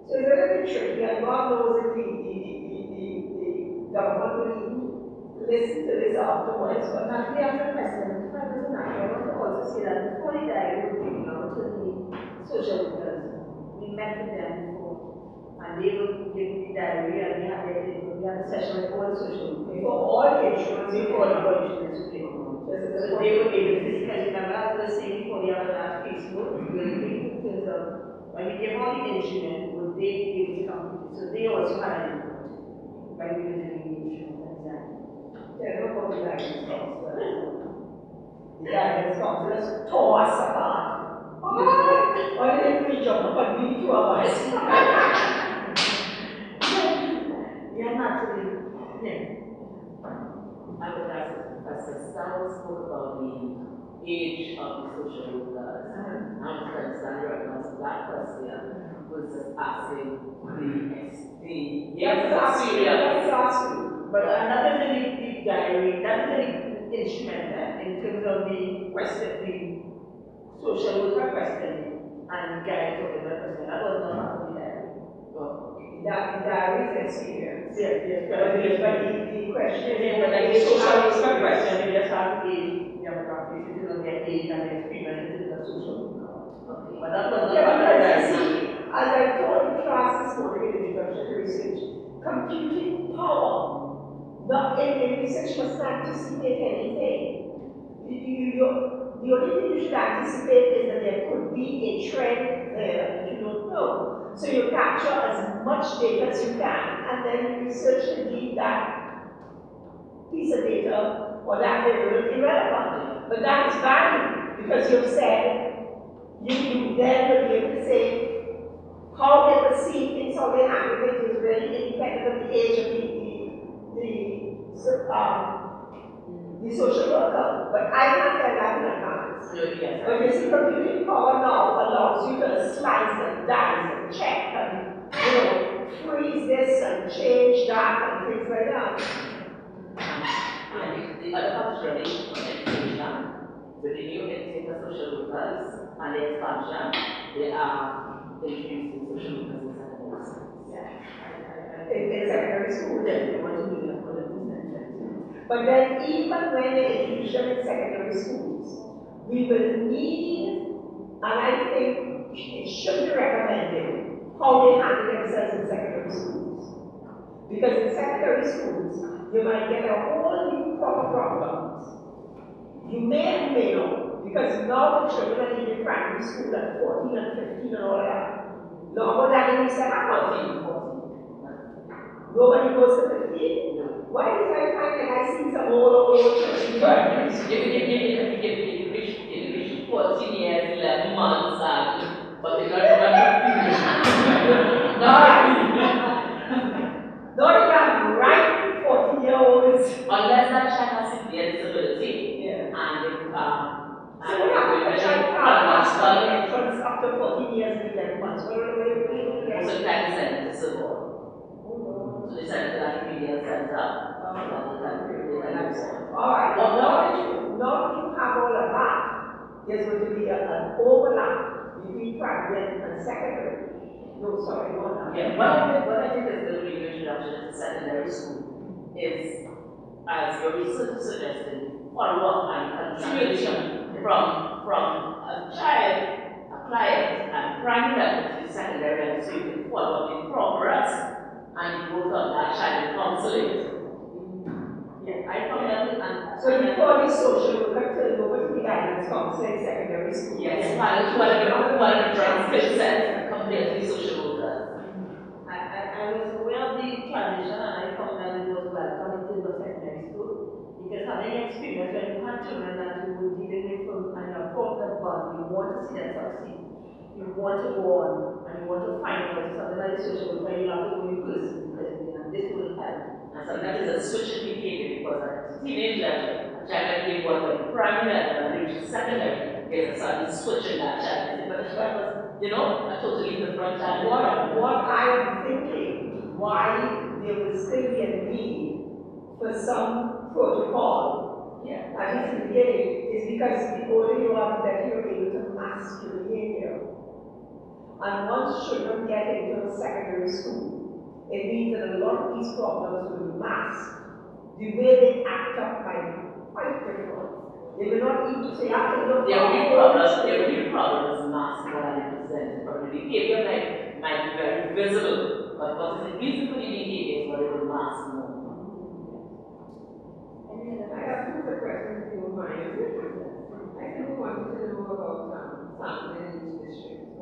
A: So it's a little bit tricky, and God knows if the government will even listen to this afterwards. But
B: now, we have a question. I want to also say that before the diary was taken out to the social workers, we met with them before, and they would give me the diary, and we had a session with all the social workers.
A: For all the insurance,
B: before the insurance came out. So they were able to, because remember, as I was saying before, we have a large caseload, we were looking in terms of when we gave all the insurance, would they be able to complete it? So they also had an input when we were doing the insurance. Exactly.
A: Yeah, no problem, the guidance counselors tore us apart. Why didn't we jump up and beat 2 hours?
B: Yeah, naturally. Yeah.
C: I would ask Professor Stout spoke about the age of the social workers. And Professor Sandra was a black person was just asking the
B: experience. But that is the diary, that is the instrument in terms of the question, the social worker question and guide for the question. That was not part of the diary.
A: The diary's experience.
B: Yes.
A: But the question,
B: but like the social worker question, we just have age, demographics, it is on their age and their experience, it is a social worker. Okay. But that was not part of the diary.
A: As I told the class this morning in introduction to research, computing power. Not in research must not anticipate anything. The only thing you should anticipate is that there could be a trend there that you don't know. So you capture as much data as you can, and then you research indeed that piece of data or that variable irrelevant. But that is value, because you've said you then will be able to say how they perceive things, how they handle things is really independent of the age of the social worker, but I can't tell that in advance.
C: Yes.
A: But you see, computing power now allows you to slice and dice and check and freeze this and change that and things like that.
C: And the other part is really education. With the new intake of social workers and the expansion, they are introducing social workers in secondary schools.
A: In secondary school, then they want to do that. But then, even when they introduce them in secondary schools, we will need, and I think it should be recommended, how they handle themselves in secondary schools. Because in secondary schools, you might get a whole new crop of problems. You may and may not, because now the children are in primary school at 14 and 15 and all that. Longer than they used to have 14. Nobody goes to 15? Why did I find that I see some old children?
C: You can reach months, but it's not confusion. Not
A: Not even right 40-year-olds.
C: unless that child has severe disability,
A: Yeah.
C: and it,
A: So what happened if a child can't pass on the entrance after 14 years and 11 months? What are they
C: most of the time they send it to civil. So they send it to that remedial center.
A: Alright, well now that you have all of that, there's going to be an overlap between primary and secondary. No, sorry, not that.
C: Yeah, what I think is going to be your introduction to secondary school is, as your research suggested, follow up and continuation from a child, a client, and primary level to secondary level, so you can follow up the progress and the growth of that child in counseling.
B: Yeah, I found that
A: so before the social worker turned over to the guidance counseling secondary school.
C: Yes, what a different skill set compared to the social worker.
B: I was aware of the transition, and I found that it was welcome in terms of secondary school, because having experience when you have children that you were dealing with and you're talking about, you want to see them succeed, you want to go on, and you want to find out something like the social worker, you have to go in person, because this will help.
C: And sometimes it's a switch in behavior, because at teenage level, a child might be involved at primary level and reach secondary, there's a sudden switch in that child. But the child was, a totally different child.
A: What I am thinking, why there will still be a need for some protocol, at least in the beginning, is because the older you are, the better you're able to mask your behavior. And once children get into secondary school, it means that a lot of these problems will be masked. The way they act up might be quite different. They will not even say,
C: There will be problems masked more than they present. But the behavior might be very visible. But what is the reason for the behavior is what it will mask more.
D: I have two quick questions if you don't mind. I think we wanted to know about sampling in each district.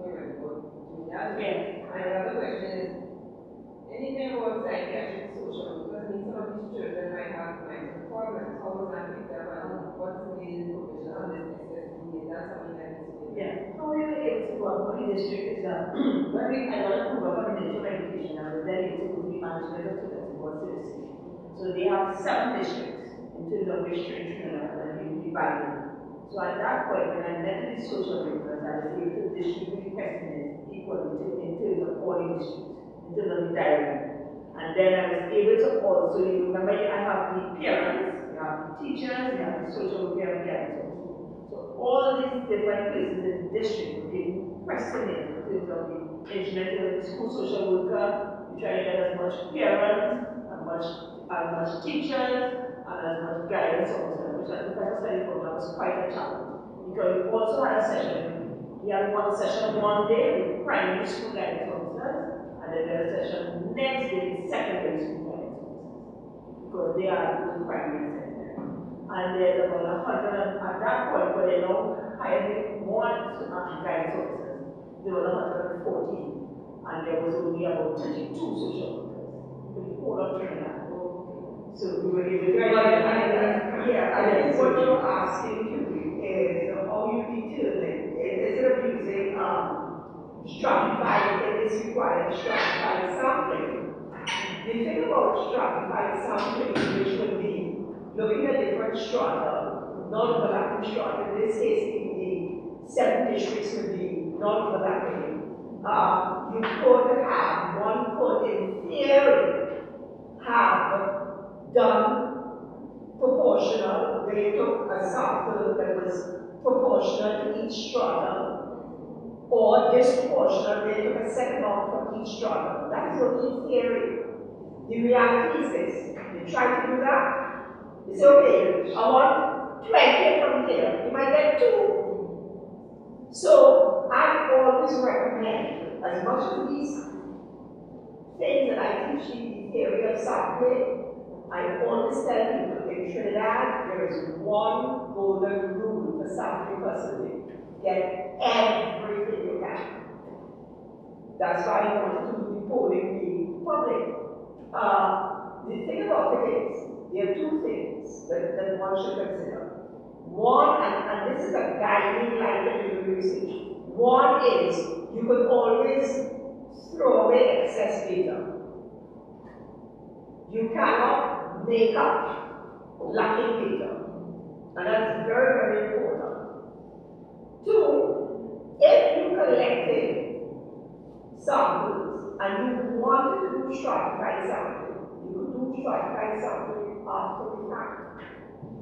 B: Yes.
D: And another question is, anything about psychiatric social? Because some of these children might have mental problems. How was that picked up, and what's the main information on this SSD? Is that something that needs to be?
B: Yeah. How we were able to work with the district is that when I got approval for the Ministry of Education, I was then able to go to the management of students in Port City. So they have 7 districts in terms of which training and we divide them. So at that point, when I met with the social workers, I was able to distribute the questionnaires equally in terms of all the districts, in terms of the diary. And then I was able to also, you remember, I have the parents, you have the teachers, you have the social worker, and the guidance. So all these different places in the district were being questionnaires in terms of the engagement of the school social worker. We try to get as much parents, as much teachers, and as much guidance officers, which at the Professor Study Program was quite a challenge. Because we also had a session, we had one session one day with primary school guidance officers, and then there was a session next day with secondary school guidance officers, because they are doing primary and secondary. And there's about 100, at that point, but they now hired more guidance officers. There were 114, and there was only about 32 social workers for the whole of Trinidad. So we were able to
A: I think what you're asking to me is how you determine, instead of using stratified, it is required stratified sampling. The thing about stratified sampling, which would be looking at different strata, non-overlapping strata, in this case the 7 districts would be non-overlapping. You could have, one could in theory have done proportional, where you took a sample that was proportional to each strata, or disproportional, where you took a set amount from each strata. That is only in theory. The reality is this: you try to do that, it's okay, I want 20 from here, you might get 2. So I always recommend, as much as these things that I teach in the area of sampling, I always tell people in Trinidad, there is one golden rule for sampling personally. Get everything you can. That's why I wanted to do the polling be public. The thing about it is, there are 2 things that one should consider. One, and this is a guiding light that you research. One is you could always throw away excess data. You cannot make up lacking data. And that's very, very important. Two, if you collected samples and you wanted to do stratified sampling, you could do stratified sampling after the fact.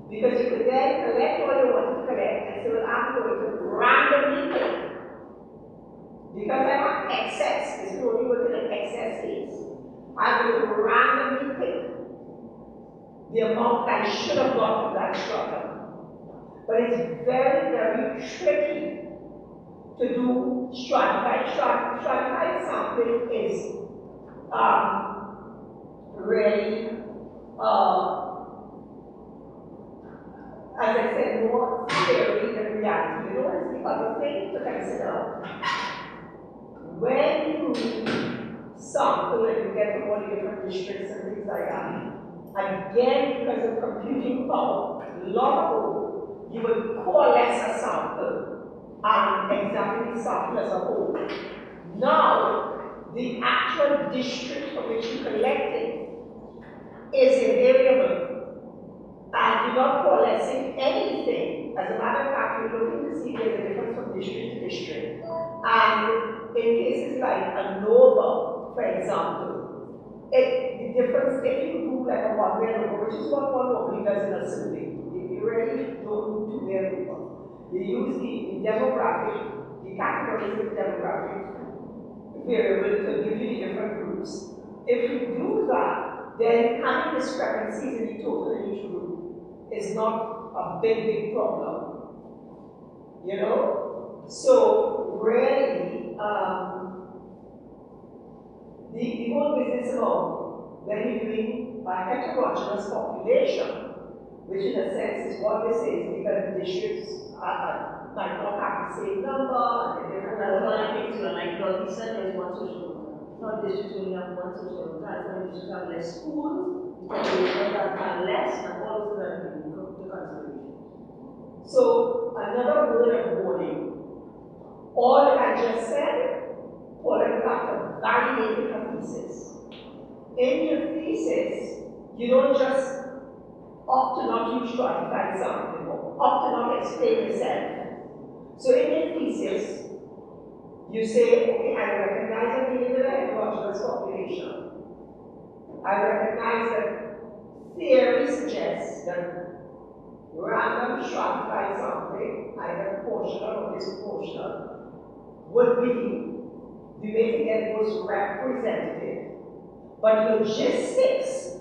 A: Because you could then collect all you wanted to collect and say, well, I'm going to randomly pick. Because I have excess, it's only within an excess case. I'm going to randomly pick the amount I should have got from that strata. But it's very, very tricky to do stratified. Stratified sampling is really, as I said, more theory than reality. You know what's the other thing to consider? When you sample and you get from all the different districts and things like that, again, because of computing power, local, you would coalesce a sample and examine the sample as a whole. Now, the actual district from which you collected is a variable, and you're not coalescing anything. As a matter of fact, you're looking to see if there's a difference from district to district. And in cases like ANOVA, for example, the difference, if you do like a one-way ANOVA, which is what one normally does in a survey, if you really don't do two-way ANOVA, you use the demographic, the categories of demographic variable to give you the different groups. If you do that, then having discrepancies in the total in each group is not a big problem. You know? So really, the whole business of when you're doing a heterogeneous population, which in a sense is what this is, because the districts might not have the same number, and different.
B: That's one of the things, like he said, there's one social group. Not districts only have one social group. That's when districts have less schools, population that have less, and all of that can be to consideration.
A: So another word of warning. All that I just said, Paulette will have to validate in her thesis. In your thesis, you don't just opt to not use stratified sampling or opt to not explain yourself. So in your thesis, you say, okay, I recognize I'm dealing with a heterogeneous population. I recognize that theory suggests that random stratified sampling, either proportional or disproportional, would be the way to get most representative. But logistics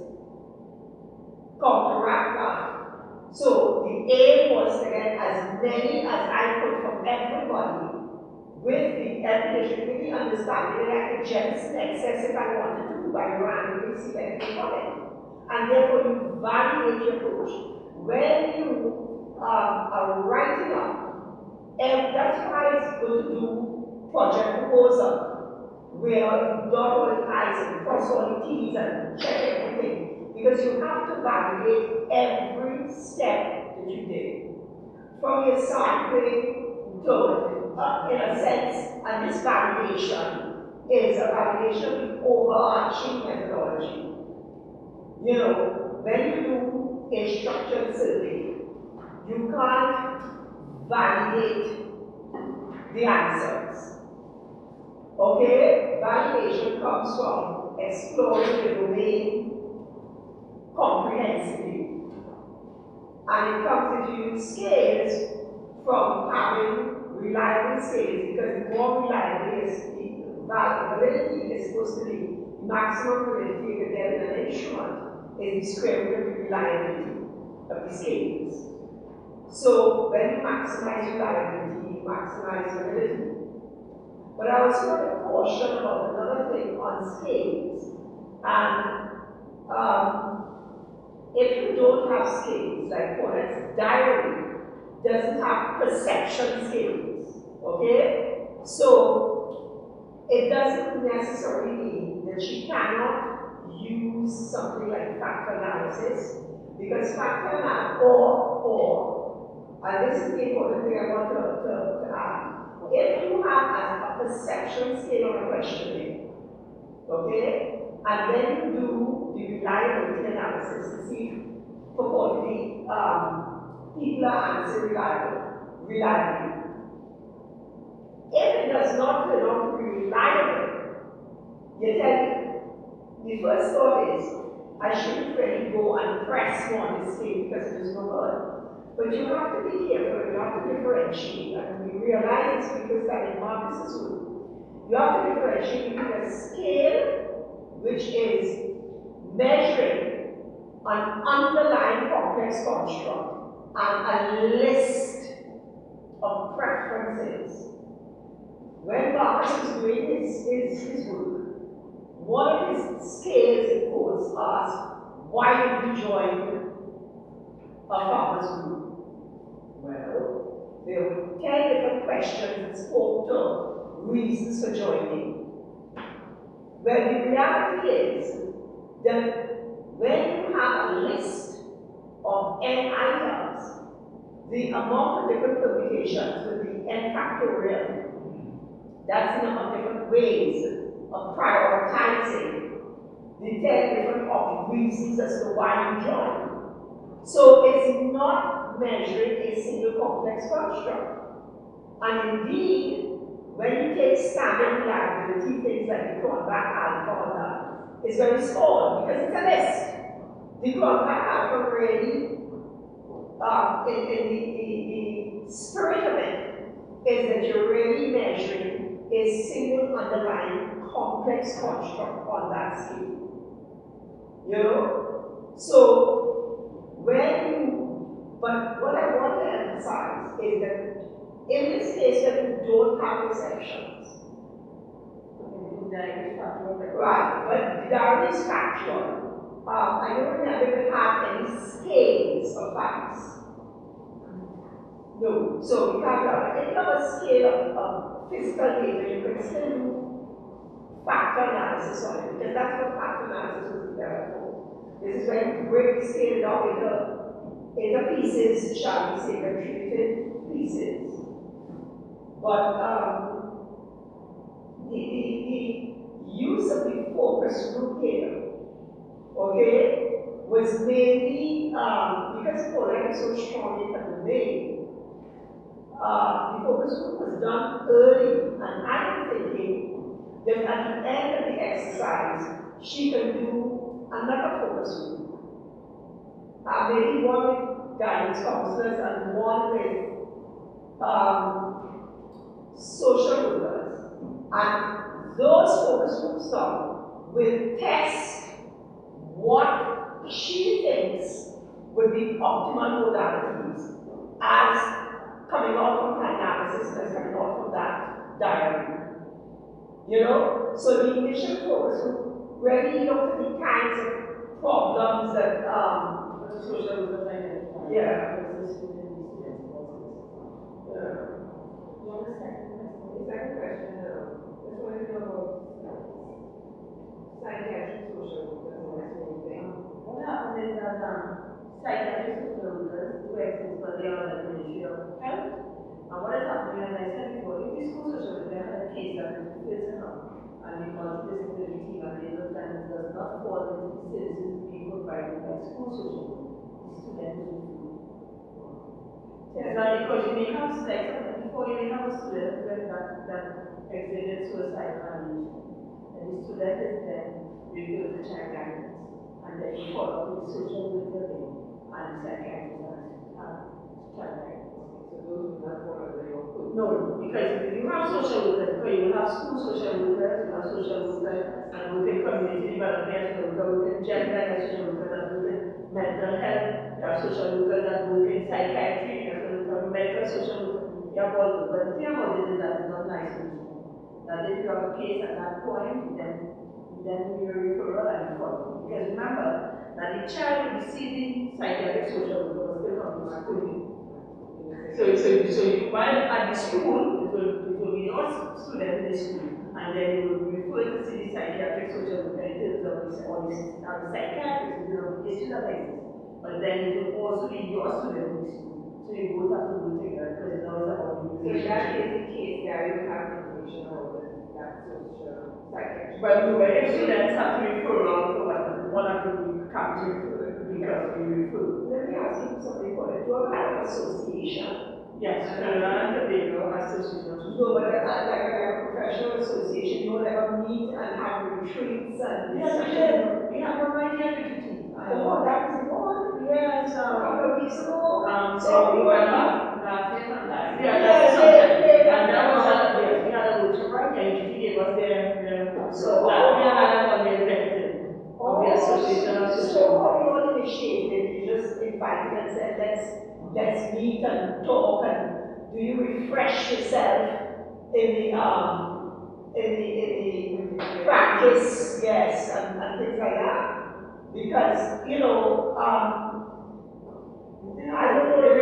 A: counteract that. So the aim was to get as many as I could from everybody with the definition, with the understanding that I could jettison excess if I wanted to by randomly selecting from it. And therefore you validate your approach. When you are writing up, and that's why it's good to do project proposal, where you dot all the I's and cross all the T's and check everything, because you have to validate every step that you did. From your sampling to, in a sense, and this validation is a validation of the overarching methodology. You know, when you do a structured survey, you can't validate the answers. Okay? Validation comes from exploring the domain comprehensively. And it comes, if you use scales, from having reliable scales, because the more reliable is the validity is supposed to be maximum validity you can get in an instrument is the square root of the reliability of the scales. So when you maximize reliability, you maximize validity. But I also want to caution about another thing on scales. And if you don't have scales, like Paulette's diary doesn't have perception scales, okay? So it doesn't necessarily mean that she cannot use something like factor analysis, because factor analysis, and this is the important thing I want to add, if you have a perception scale on a questioning, okay, and then you do the reliability analysis to see purportedly people are answering reliably. If it does not turn out to be reliable, you tell the first thought is, I shouldn't really go and press more on this thing because it is no good. But you have to be careful, you have to differentiate, and we realize this because that in Marcus's rule. You have to differentiate between a scale, which is measuring an underlying complex construct, and a list of preferences. When Marcus was doing his work, one of his scales in quotes asked, why did you join a farmer's group? Well, there were 10 different questions that spoke to reasons for joining. Well, the reality is that when you have a list of n items, the amount of different permutations will be n factorial. That's the number of different ways of prioritizing the 10 different reasons as to why you join. So it's not measuring a single complex construct. And indeed, when you take standard reliability, things like the cronback alpha on that, it's very small because it's a list. The cronback alpha really, in the spirit of it, is that you're really measuring a single underlying complex construct on that scale. You know? So, but what I want to emphasize is that in this case that you don't have exceptions. Right, but Darwin is factual. I don't remember if we have any scales of facts. No, so you have if you have a scale of physical data, you can still do factor analysis on it, because that's what factor analysis was there for. This is when you break the scale down into pieces, shall we say, treated pieces. But the use of the focus group here, okay, was mainly because Paulette was so strong in the name. The focus group was done early, and I'm thinking that at the end of the exercise, she can do another focus group. Maybe one with guidance counselors and one with social workers. And those focus groups now will test what she thinks would be optimal modalities as coming out from her analysis and coming out from that diary. You know? So the initial focus group really looked at the kinds of problems that
B: social workers identify.
A: Yeah.
D: The second question, just wanted to know about psychiatric social workers and that sort of thing.
B: What happened is that psychiatric social workers do exist, but they are under the Ministry of Health. And what is happening, as I said before, if the school social worker had a case that is fits up, and the multidisciplinary team and the other time does not fall into the services being provided by school social worker, the student is refused. Yes, because you may have like before you may have a student that exhibited suicidal amnesia, and the student is then reviewed the child guidance, and then you follow up with the social worker then, and the psychiatrist child guidance.
D: So those will not fall under your code.
B: No, because you have social workers, because you will have school social workers, you have social workers, and work in community development, you work in gender, you have social workers that work in mental health, you have social workers that work in psychiatry, you have medical social workers, you have all those. But the thing about it is that it's not nice to do. That if you have a case at that point, then you referral and you follow. Because remember that the child receiving psychiatric social worker will still come to school. So while at the school, it will be your student in the school, and then you will refer to see the psychiatric social worker in terms of this, or the psychiatrist in terms of the issue that exists. But then it will also be your student in the school. So you both have to work together because now it's about the
D: So that is the case Gary would have information about that social psychiatrist.
A: But if students have to refer out to one of the come to refer because we refer.
D: Let me ask you something for it. Do you have an association?
A: Yes, Trinidad and Tobago Association.
D: No, but like a professional association, you like a meet and have retreats and
A: Yes, we have a right here retreat.
D: oh, that was one.
A: Yes,
D: A couple of weeks ago.
A: so we were
C: Last year from last year.
A: and that was yes, we had a workshop right here. Retreat gave us their
D: So
A: we had one year executive of the Association of
D: So
A: Social.
D: how you all initiated? You just invited and said, let's meet and talk, and do you refresh yourself in the practice, yes, and things like that? Because I don't know if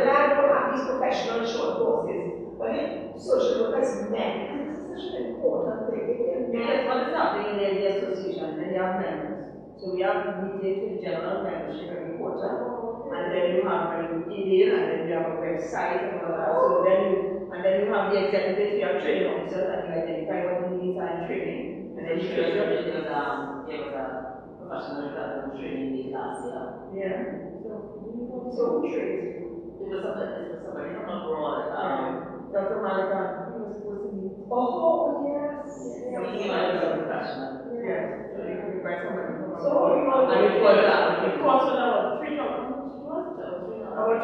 D: I don't have these professional short courses, but if social workers men, because it's such an important thing, if they're
A: Because
D: men,
A: what is happening in the association, and they have members. So we have meetings with general membership every quarter. And then you have an email, and then you have a website and all that. So then you have the executives, you have training officers, and you identify what the needs are in training. And then you
C: There
A: train
C: was a professional development training week last year.
A: Yeah.
D: so who trains you?
C: It was somebody from abroad.
A: Dr. Malika, he was supposed to meet.
D: Oh, yes.
C: So he came out as a professional.
A: Yes. So you can invite somebody from
D: So
A: abroad.
D: you all
A: And it was about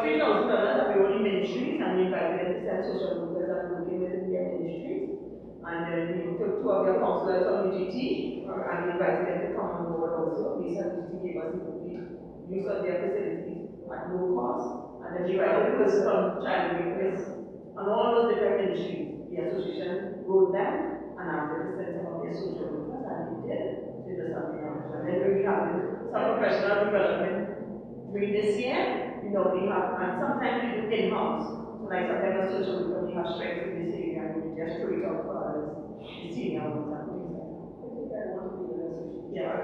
A: $3,000 that we were in ministries, and we invited them to send social workers and working within their ministries. And then we took two of their counselors from UGT, and we invited them to come on board also. We said UGT gave us the use of their facilities at no cost. And then we invited the person from child weakness and all those different ministries. The association wrote them and asked them to send some of their social workers, and they did. So it was something else. And then we have some professional development during this year. We have, and sometimes we do in-house. So like sometimes a social worker, we have strength in this area, and we just throw it out for others, the senior ones and things like that.
D: I think I want to be an association.
A: Yeah.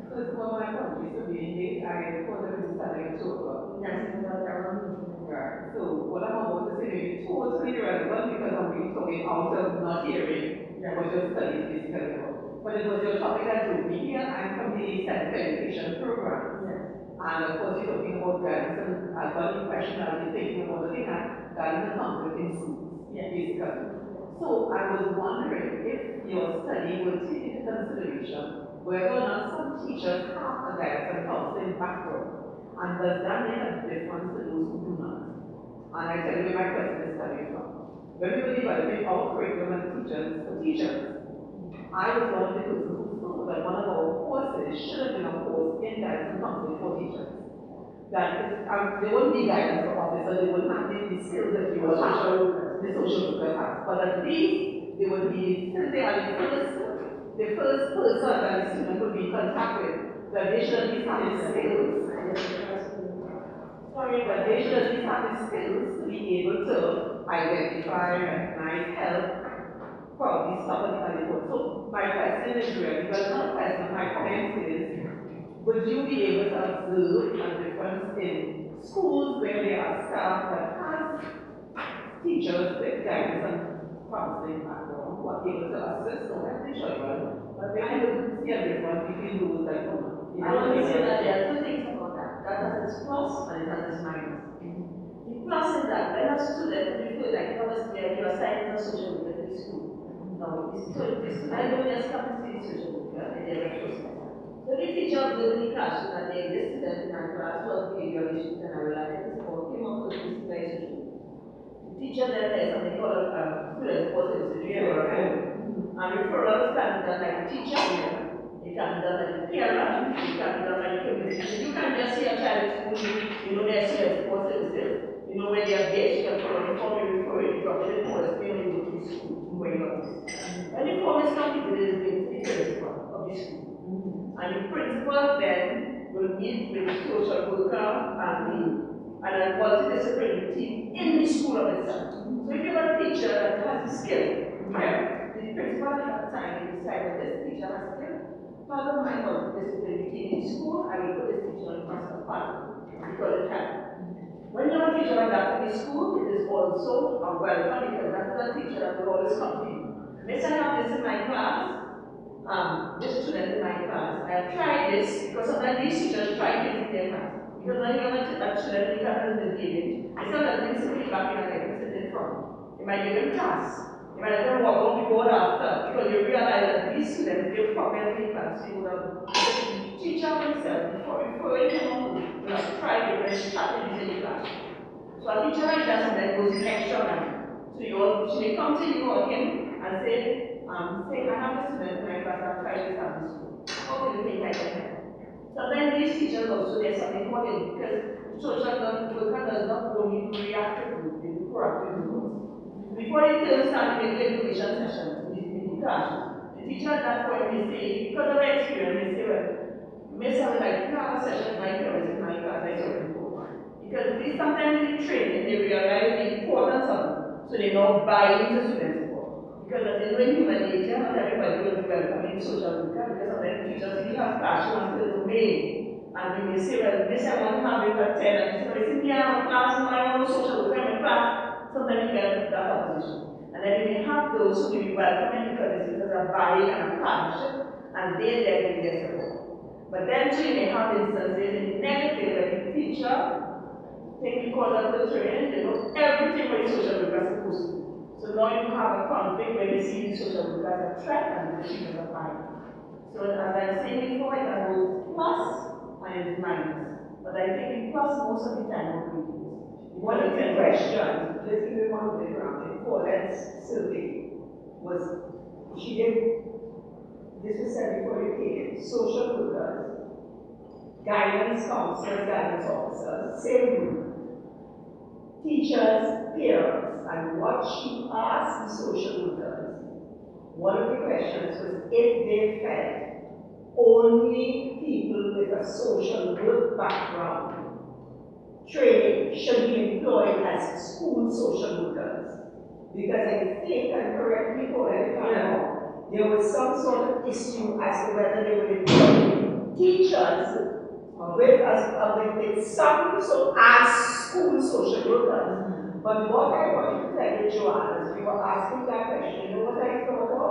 D: Because one of my countries to be in I for them to study in October.
A: Yes,
D: Right. So what I'm about to say may be totally irrelevant because I'm really talking out of not hearing what your studies basically about. But it was your topic that drew me here. I'm from the self-education program. And of course, you're talking about guidance, and I got the impression that you're thinking about looking at guidance and counseling in schools, basically. So I was wondering if your study will take into consideration whether or not some teachers have a guidance and counseling background, and does that make a difference to those who do not? And I tell you where my question is coming from. When we were developing our curriculum as teachers, I was one of the persons who thought that one of our courses should have been a course in guidance and counseling for teachers. That they wouldn't be guidance for officers, they wouldn't have the skills that you would have, the social workers have. But at least they would be, since they are the first person that the student would be in contact with, that they should at least have the skills. That they should at least have the skills to be able to identify, recognize, help, probably somebody at the board. So my question is really, well, not a question, my comment is, would you be able to observe a difference in schools where there are staff that has teachers with guidance and counseling background who are able to assist or help the children, but where you would see a difference between those that don't?
A: I want to say that there are two things about that. That has its plus and it has its minus. The plus is that when a student, if you feel like you are assigned as a social worker to the school, no, the student don't just come to see the social worker, and there's a process. So the teacher observed in the classroom that there is a student in our class who has behavioral issues, and I will like to support him up with this very social worker. The teacher then has something called a student support referral form. And referrals can be done by the teacher, it can be done by the parent, it can be done by the community. You can just see a child at school, you know their student support services. You know when they are based, you can follow the form, you refer it, drop it, or explain when you go to school, where you are. When the form is completed, it is given to the principal of the school. And the principal then will meet with the social worker and a multidisciplinary team in the school of itself. So if you have a teacher that has a skill, the principal at that time will decide that this teacher has skill. Part of my multidisciplinary team in the school, I will put this teacher on class part because it can. When you have a teacher like that in the school, it is also
B: are welcome because that's the teacher that will always come to you. Miss, I have this in my class, this student in my class. I have tried this because sometimes these teachers try things in their class. Because when you have a student in class that's misbehaving, instead of them sitting back in and let them sit in front, you might give them class. You might let them walk on the board after because you realize that these students give proper feedback. So you would have teach out themselves before you know, you have to try different strategies in the class. So a teacher like that sometimes goes the extra mile. So she may come to you or him and say, I have a student in my class that tried this at this school. How do you think I can help? Sometimes these teachers also, there's something called it because social worker does not only do reactive group, they do proactive groups. Before the term starts, they do education sessions in the class. The teacher at that point may say, because of experience, they say, well, Miss, I would like to have a session with my parents in my class, I said before. Because they sometimes in training, they realize the importance of it. So they now buy into student support. Because as you know in human nature, not everybody will be welcome in social worker because sometimes teachers really have passion and the domain. And we may say, well, Miss, I want to have it at 10. And she may say, yeah, I have a class in my own social worker in my class. Sometimes you get that opposition. And then you may have those who will be welcoming because the students are buying and a partnership and they're there their support. But then too, you may have instances in negative where the teacher think because of the training, they know everything what the social worker is supposed to do. So now you have a conflict where they see the social worker as a threat and the students are fine. So as I was saying before, it has both plus and it's minus. But I think the plus most of the time will be
A: one of the questions, let's give you one of the ground. Paulette's survey was, she did, this was said before you came, social workers, guidance counselors, guidance officers, same group, teachers, parents, and what she asked the social workers, one of the questions was if they felt only people with a social work background training should be employed as school social workers. Because I think, and correct me for if I'm wrong, there was some sort of issue as to whether they would employ teachers with some so as school social workers. But what I wanted to tell you, Joanne, is you were asking that question, you know what I thought of?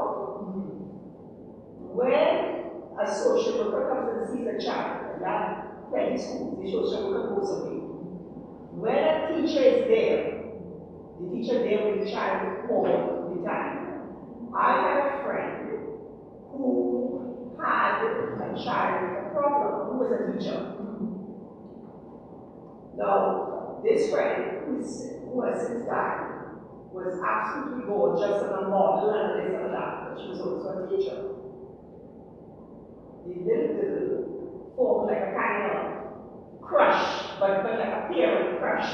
A: When a social worker comes and sees a child, and that plenty schools, the social worker goes away. When a teacher is there, the teacher there with the child all the time. I had a friend who had a child with a problem, who was a teacher. Now, this friend, who has since died, was absolutely gorgeous and a model and this and that, but she was also a teacher. The little girl formed like a kind of crush, but like a parent crush.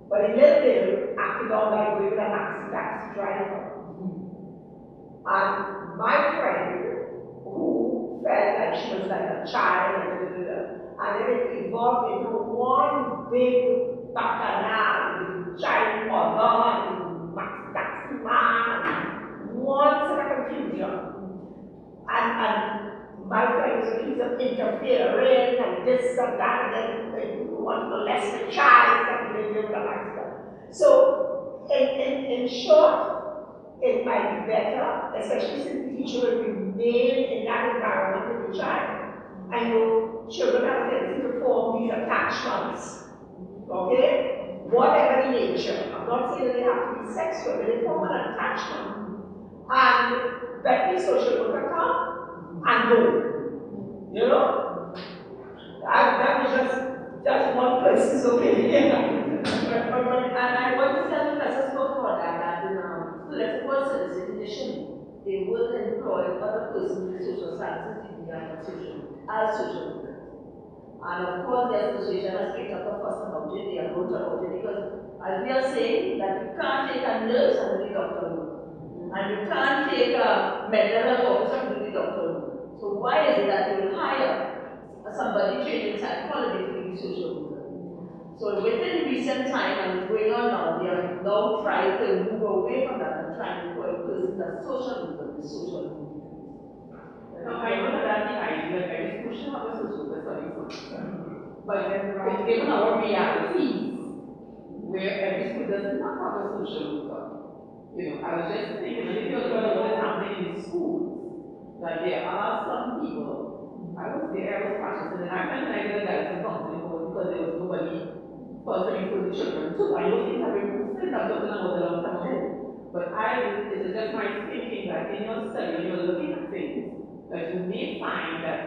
A: But the little girl acted out like going with a taxi driver. And my friend, who felt like she was like a child, and then it evolved into one big bacchanal, the child mother, the taxi man, one sort of confusion. And my friend was accused of interfering and this and that, and then one molest the child, something they give the stuff. So, in short, it might be better, especially since the teacher will remain in that environment with the child. And your children have a tendency to form these attachments, okay? Whatever the nature. I'm not saying that they have to be sexual, but they form an attachment. And Becky, social worker, come and go. You know? That was just one person's opinion.
C: And I want to tell Professor spoke about that so let's suppose initially they will employ other persons in social sciences and social workers. And of course the association has picked up a fuss about it, they are going about it because as we are saying that you can't take a nurse and do the doctor work. And you can't take a mental health officer and do the doctor work. So why is it that you will hire somebody trained in psychology to be the social worker? So within recent time and going on now, we have now tried to move away from that and trying to employ persons as social workers, the social workers.
E: No, I know that that's the idea, like I just push up a social worker study. But given our realities, where every school does not have a social worker. I was just thinking, and if you look at what is happening in schools, that there are some people, I was there, I was practicing, and I kind of like the guidance and counseling course because there was nobody sponsoring for the children too. And those things have been posted, I'm talking about a long time ago. But it is just my thinking that in your study, when you're looking at things, that you may find that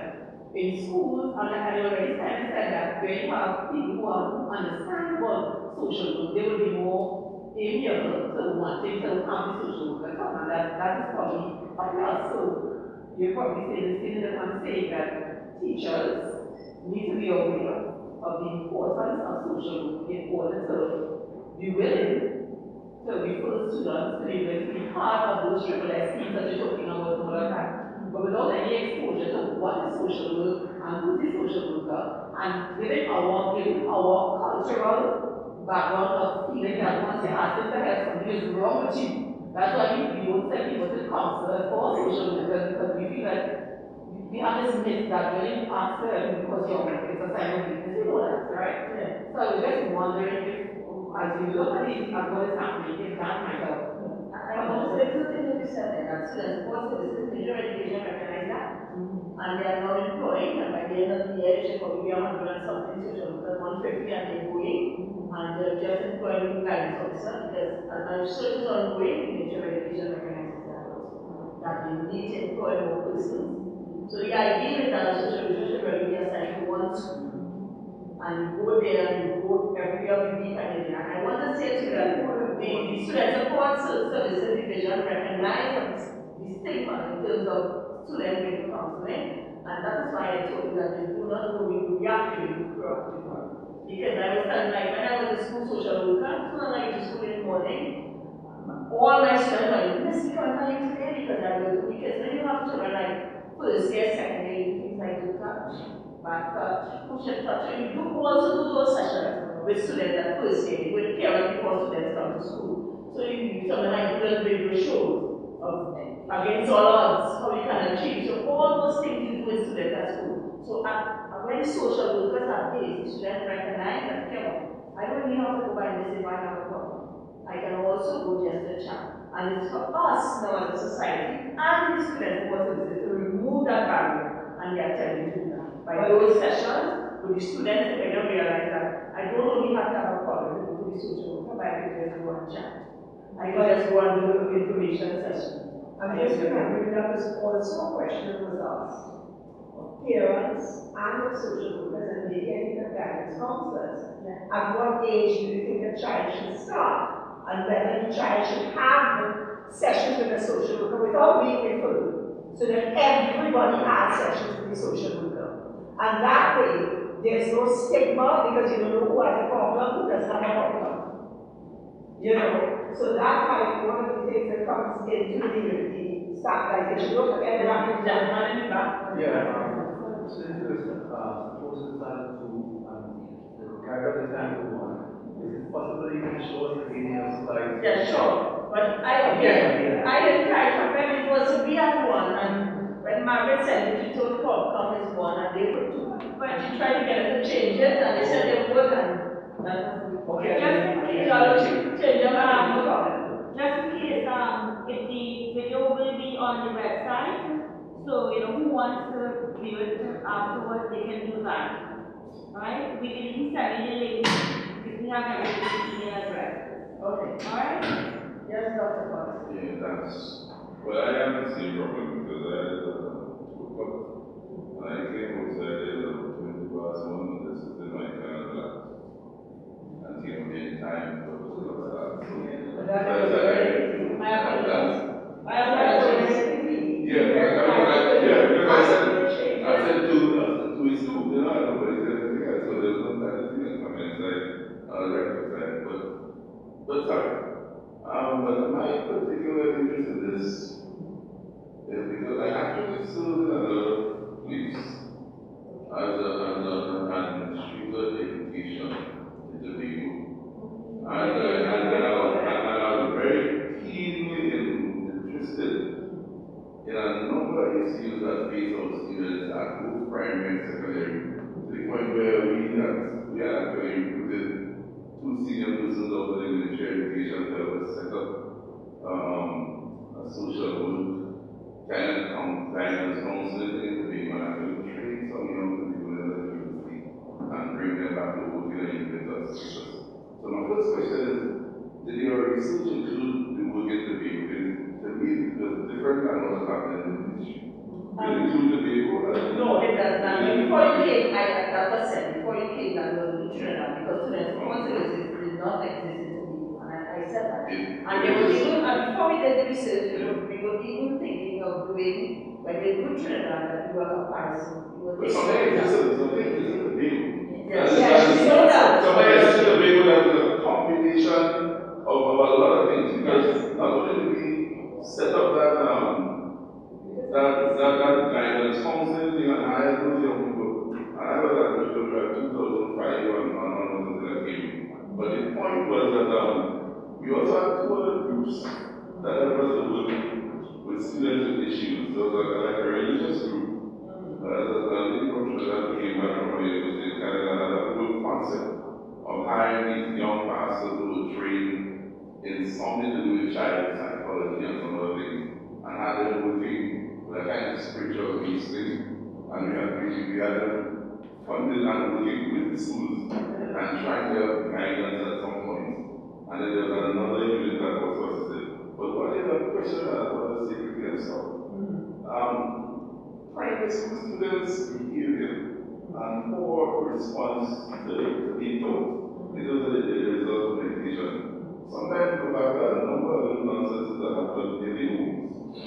E: in schools, and I already kind of said that where you have people who understand about social work, they will be more amiable to wanting to have the social worker come, and that is probably a plus. So you're probably saying that I'm saying that teachers need to be aware of the importance of social work in order to be willing to refer students to be able to be part of those triple S schemes that you're talking about and all of that. But without any exposure to what is social work and who is social worker, and given our cultural background of feeling that once you're asking for help, something is wrong with you. That's why we don't send people to counselors or social workers, because we feel that we have this myth that when you ask for help because it's a sign of weakness, you know that, right? Yeah. So I was just wondering if, as you look at it and what is happening, if that might help.
B: I want to say two things that you said there, that students support services, major education recognize that. And they are now employing, and by the end of the year, they should probably be 100 and something social workers, 150, and they're going. And they're just employing new guidance officer, because as my research is ongoing, major education recognizes that also. That they need to employ more persons. So the idea is that a social worker should really be assigned to one school. And you go there and you go every other week and you're there. And I want to say to you that the student support services division recognize the stigma in terms of students going to counseling, and that is why I told you that they do not go with reactive, they do proactive. Because I was telling, like, when I was a school social worker, as soon as I get to school in the morning, all my students are like, Miss, you can't come today because I will do, because when you have children like first year, second year, things like do touch, back touch, push and touch, and you do also do those sessions with students at first year, with parents before students come to school. So you something like do little video shows of against all odds, how you can achieve. So all those things you do with students at school. So when social workers are based, students recognize that, I don't even have to go by this if I have a problem. I can also go just to chat. And it's for us now as a society and the students to remove that barrier, and they are telling you that. By those sessions, with the students, they don't realize that I don't only have to have a problem to go to the social worker, but I can just go and chat. I can just go and do the information session.
A: I'm just remembering that was also a question that was asked of parents and of social workers and maybe any guidance counselors. Yeah. At what age do you think a child should start? And whether the child should have sessions with a social worker without being referred, so that everybody has sessions with the social worker. And that way, there's no stigma because you don't know who has a problem, who doesn't have a problem. So that might be one of the things that comes into the standardization. Don't forget that happened to gentleman in the back.
F: Yeah, so interesting. Suppose it's time to carry out the time to one. Is it possible you can show us the videos like?
B: Yeah, sure. But I didn't try to remember it was to be at one, and when Margaret said it, she told Paul come is one, and they put two. But she tried to get them to change it, and they said they would, and that was
F: okay.
B: Change your mind, no problem.
G: Just in case, if the video will be on the website, so who wants to view it afterwards, they can do that. Alright? We will be sending the link if we have everything email address.
B: Okay.
G: Alright?
B: Yes, Dr. Fox.
H: Yeah, well, I have the same problem because I had 2 o'clock. And I came outside at 20 past 1, this is in my kind of class. And came in time for the class.
B: But that is very my apologies.
H: Yeah, because I said 2 is 2, nobody said anything else, so there was no time to come inside, rectify it, but sorry. But my particular interest in this is because I actually served in another police as an administrator education interview. And I was very keenly interested in a number of issues that face our students at both primary and secondary, to the point where we had actually recruited 2 senior persons of in that success. So my first question is, did your research include the work in the vehicle? To me, it's different than what was happening in the industry. Did it include the vehicle?
B: No, it does not. Before you came, that's what I said, before you came, that was in Trinidad, because students' services did not exist in Tobago, and I said that. And they were even, and before we did the research, we were even thinking of doing, when they do Trinidad, that we were comparison.
H: But something existed in the vehicle.
B: Yes, we know that.
H: Something existed in the vehicle that was a combination of a lot of things, because not only did we set up that guidance counseling thing and hire those young people, and I was at the church at 2005 and something that came in. But the point was that we also had two other groups that helped us to work with students with issues. There was like a religious group. The lady from Trinidad came back from the University of Canada and had a good concept of hiring these young pastors who were trained in something to do with child psychology and some other things, and had them working with a kind of spiritual reasoning. And we had them funded and working with the schools and trying to help guidance at some point. And then there was another unit that was assisted. But what is the question that was secretly themselves? Private school students' behavior and poor response to input in terms of the results of education. Sometimes the fact that a number of little nonsenses that happen in the homes.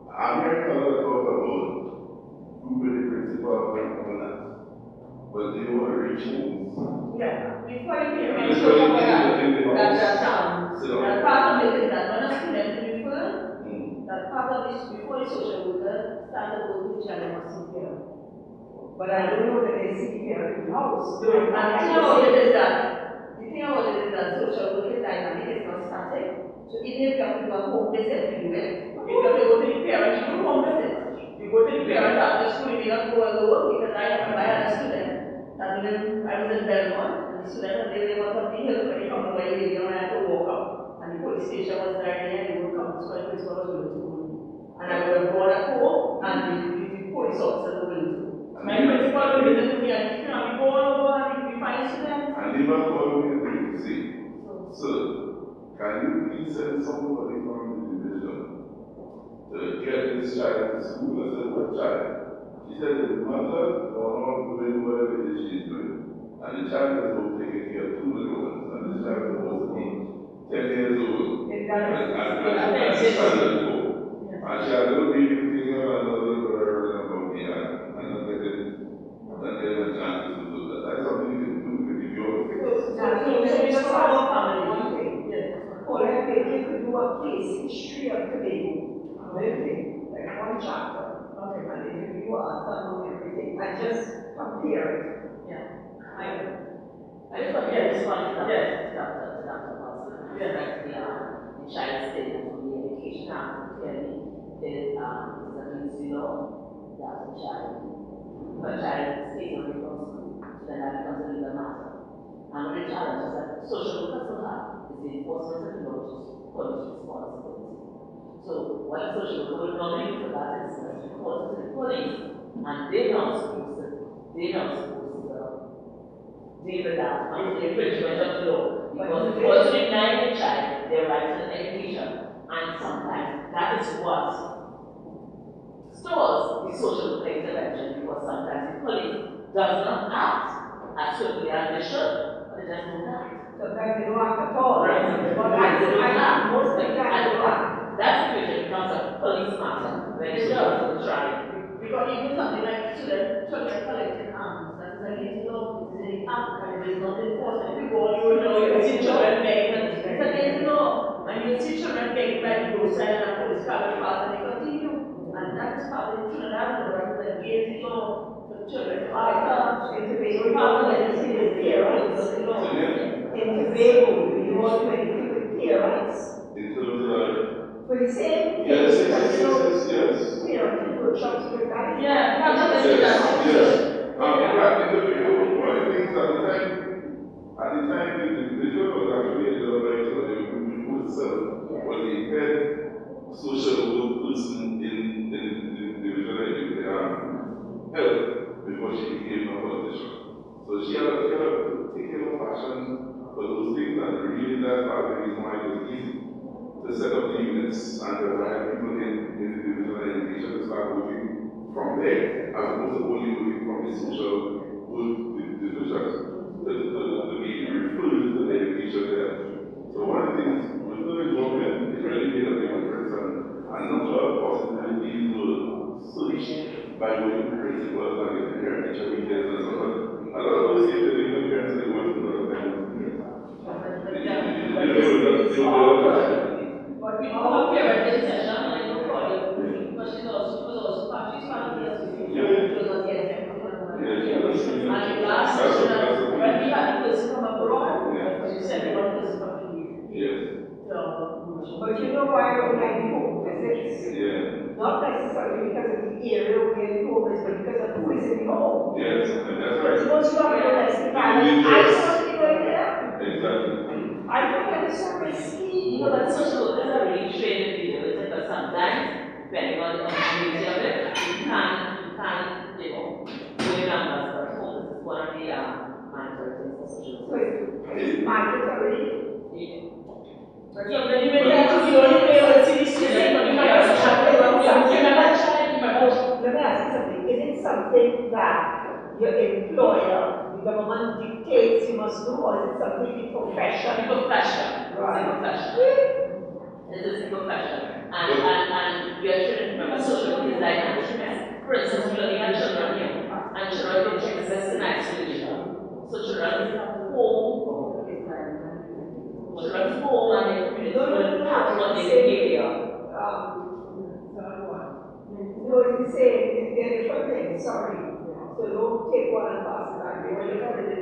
H: I'm hearing a lot of talk about who were the principal and all that, but they were rich homes.
B: Yeah, before you came, I spoke about that part of it is that when a student referred, that part of this, before the social worker started working with child and CPR.
A: But I don't know that they see here in the house.
B: The thing about it is that social work is dynamic, it's not static. So even if you have to do a home visit, you do it. If you have to go to the parents, you do home visit. You go to the parents after school, you may not go alone, because I remember I had a student that I was in Belmont, and the student and they went up the hill, when they come over, they and I had to walk up. And the police station was right there, and they would come to the principal was willing to go. And I would have gone at home, and the police officers were willing to. My principal will visit with me, and we go all over, and we find students.
H: And even called me and say, sir, can you please send somebody from the division to get this child to school? I said, what child? She said, the mother going on doing whatever it is she's doing. And the child is going to take care of two little ones. And the child is supposed to be 10 years old. And she has a little baby thing and another girl about me. And I'm getting a chance to do that. That's something you can do with your
A: just our family. One thing. Paulette, maybe you could do a case history of Tobago. Everything. Like one chapter. Okay. And they give you a sum of everything. And just compare it.
C: Yeah. I just want to respond to Dr. Watson. That the child statement from the Education Act clearly is a means law that a child stays away from school, so then that becomes a legal matter. And one of the challenges that social workers will have is the enforcement of the law, which is police responsibility. So what a social worker will normally do for that is report to the police, and they're not supposed to deal with that until the infringement of the law. Because it was denying the child their right to education, and sometimes that is what stores the social intervention, because sometimes the police does not act as swiftly as they should, but they just don't act.
A: Sometimes they don't act at all.
C: Right.
A: Most of the time they don't act.
C: That situation becomes a police matter when it does try.
B: Because even something like children collecting arms, that is against the law, it's in the act, and it is not enforced. If you go on your law, you see children begging, it's against the law. And you see children begging by the roadside and the police car will pass and they continue. And that is part of the children that is against the law. For children to ask in Tobago, part of it is the parents of the law.
A: In Tobago, do you want to anything with parents?
H: in terms of
A: For the same thing,
H: yes.
A: parenting workshops with that.
B: Yeah,
H: In fact, in the video, one of the things at the time, the show was actually a director of the group itself, was the head social work person in the division of health before she became a politician. So she had a to set up the units and to hire people in the division of education to start working from there, as opposed to only working from the social work division to be referred to the education there. So one of the things with the government, it really made a big difference, and a number of possibilities were searched by working principals and the parent teacher meetings and so on. A lot of those things that even parents they want to know that they want to do.
B: But we don't have parent in session, and I know Paulette, because she was also part of the association, she was not yet and the last session, when we had the person from abroad, she said they want person from India.
H: Yes.
A: But you know why I don't like the home visits?
H: Yeah.
A: Not necessarily because of the area where the home is, but because of who is in the home.
H: Yes, that's right.
A: Suppose you have a domestic violence, I don't want to be going there.
H: Exactly.
A: I think that is so risky.
C: No, but social workers are really trained in dealing with it, because sometimes, depending on the nature of it, you can't, go in numbers, but home is one of the mandatory things for social workers.
A: It's mandatory.
B: But you really the only way I would see this student, but you might also have to run
A: Let me ask you something. Is it something that your employer, the government dictates you must do, or is it something in profession?
C: It's a profession.
A: Right.
C: It's a profession. And we are shouldn't remember social work is dynamic. For instance, we only have children here, and children don't exist in isolation. So children's home and their community will impact on their behavior.
A: No, it's the same. They're different things. Sorry. So don't take one and pass it back. They were different.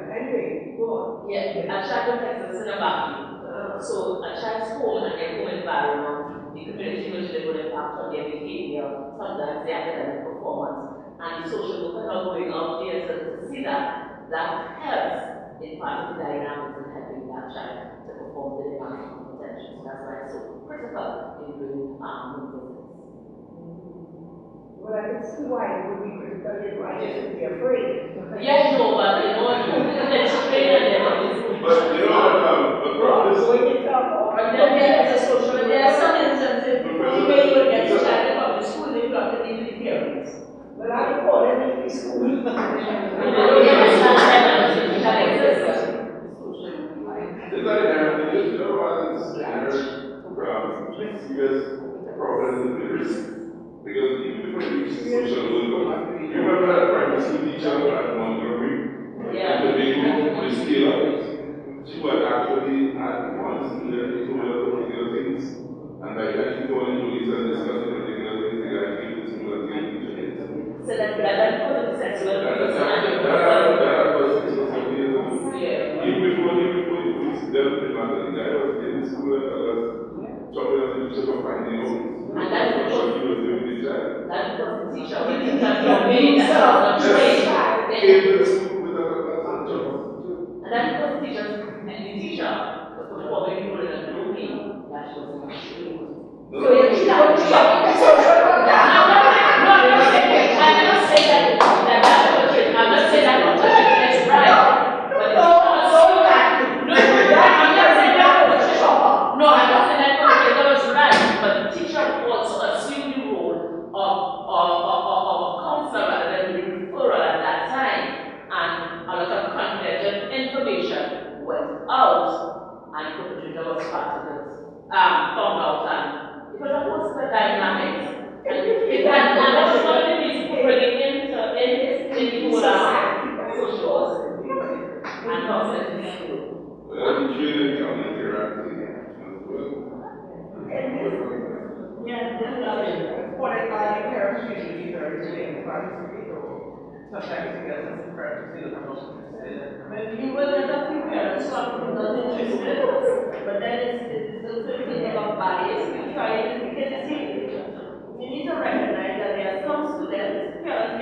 A: Anyway, go on.
C: Yeah, a child don't exist in a vacuum. So a child's home and their home environment, the community which they will impact on their behavior, sometimes their academic performance, and the social worker now going out there to see that helps in part of the dynamics and helping that child to perform to their maximum potential. So that's why it's so critical in doing home visits.
A: Well, I can see why it would be critical. I just would be afraid.
C: Yeah, no, but it's trained and
H: But you know, the problem is.
B: But then there is a social, but there are some instances where you would get a child to come to school if you have to leave the parents.
A: But I don't call them in school.
H: It's like because you know what it's serious problems in the risk. Because even before you reach social worker, you remember that primary school teacher at Montgomery?
C: Yeah.
H: The big Miss Taylor? She was actually at one student who told her particular things. And by that she told him to listen and discuss the particular things the guy came to school and came to teach it.
C: So that because of the sexual abuse.
H: That was 6 or 7 years ago.
C: Yeah.
H: Even before the police dealt with the matter, the guy was in the school and was talking to the teacher for finding out.
C: And that's
H: what he was doing with the child.
C: That's because the teacher your maid that's not trained.
H: Came to the school with a job.
C: And that's because the teacher was performing people in a grouping that she was not trained.
A: So you should have a social worker.
C: I'm not saying that that's not true. I'm not saying that it's right. But it's not so right. No, I'm not saying that was true. No, I'm not saying that was right. But the teacher also assumed the role of a counselor rather than the referral at that time. And a lot of confidential information went out, and the perpetrator was part of it. Found out, and because of what's the dynamics. And that was one of the reasons for bringing into the whole socials and process in school.
H: Well, the children come interacting as well.
B: Yeah, definitely.
D: What I find parents usually very doing practically, or sometimes you get some parents who are not interested.
B: Well, you will get a few parents who are not interested, but then it's also a thing about bias. We try it because you see, you need to recognize that there are some students, parents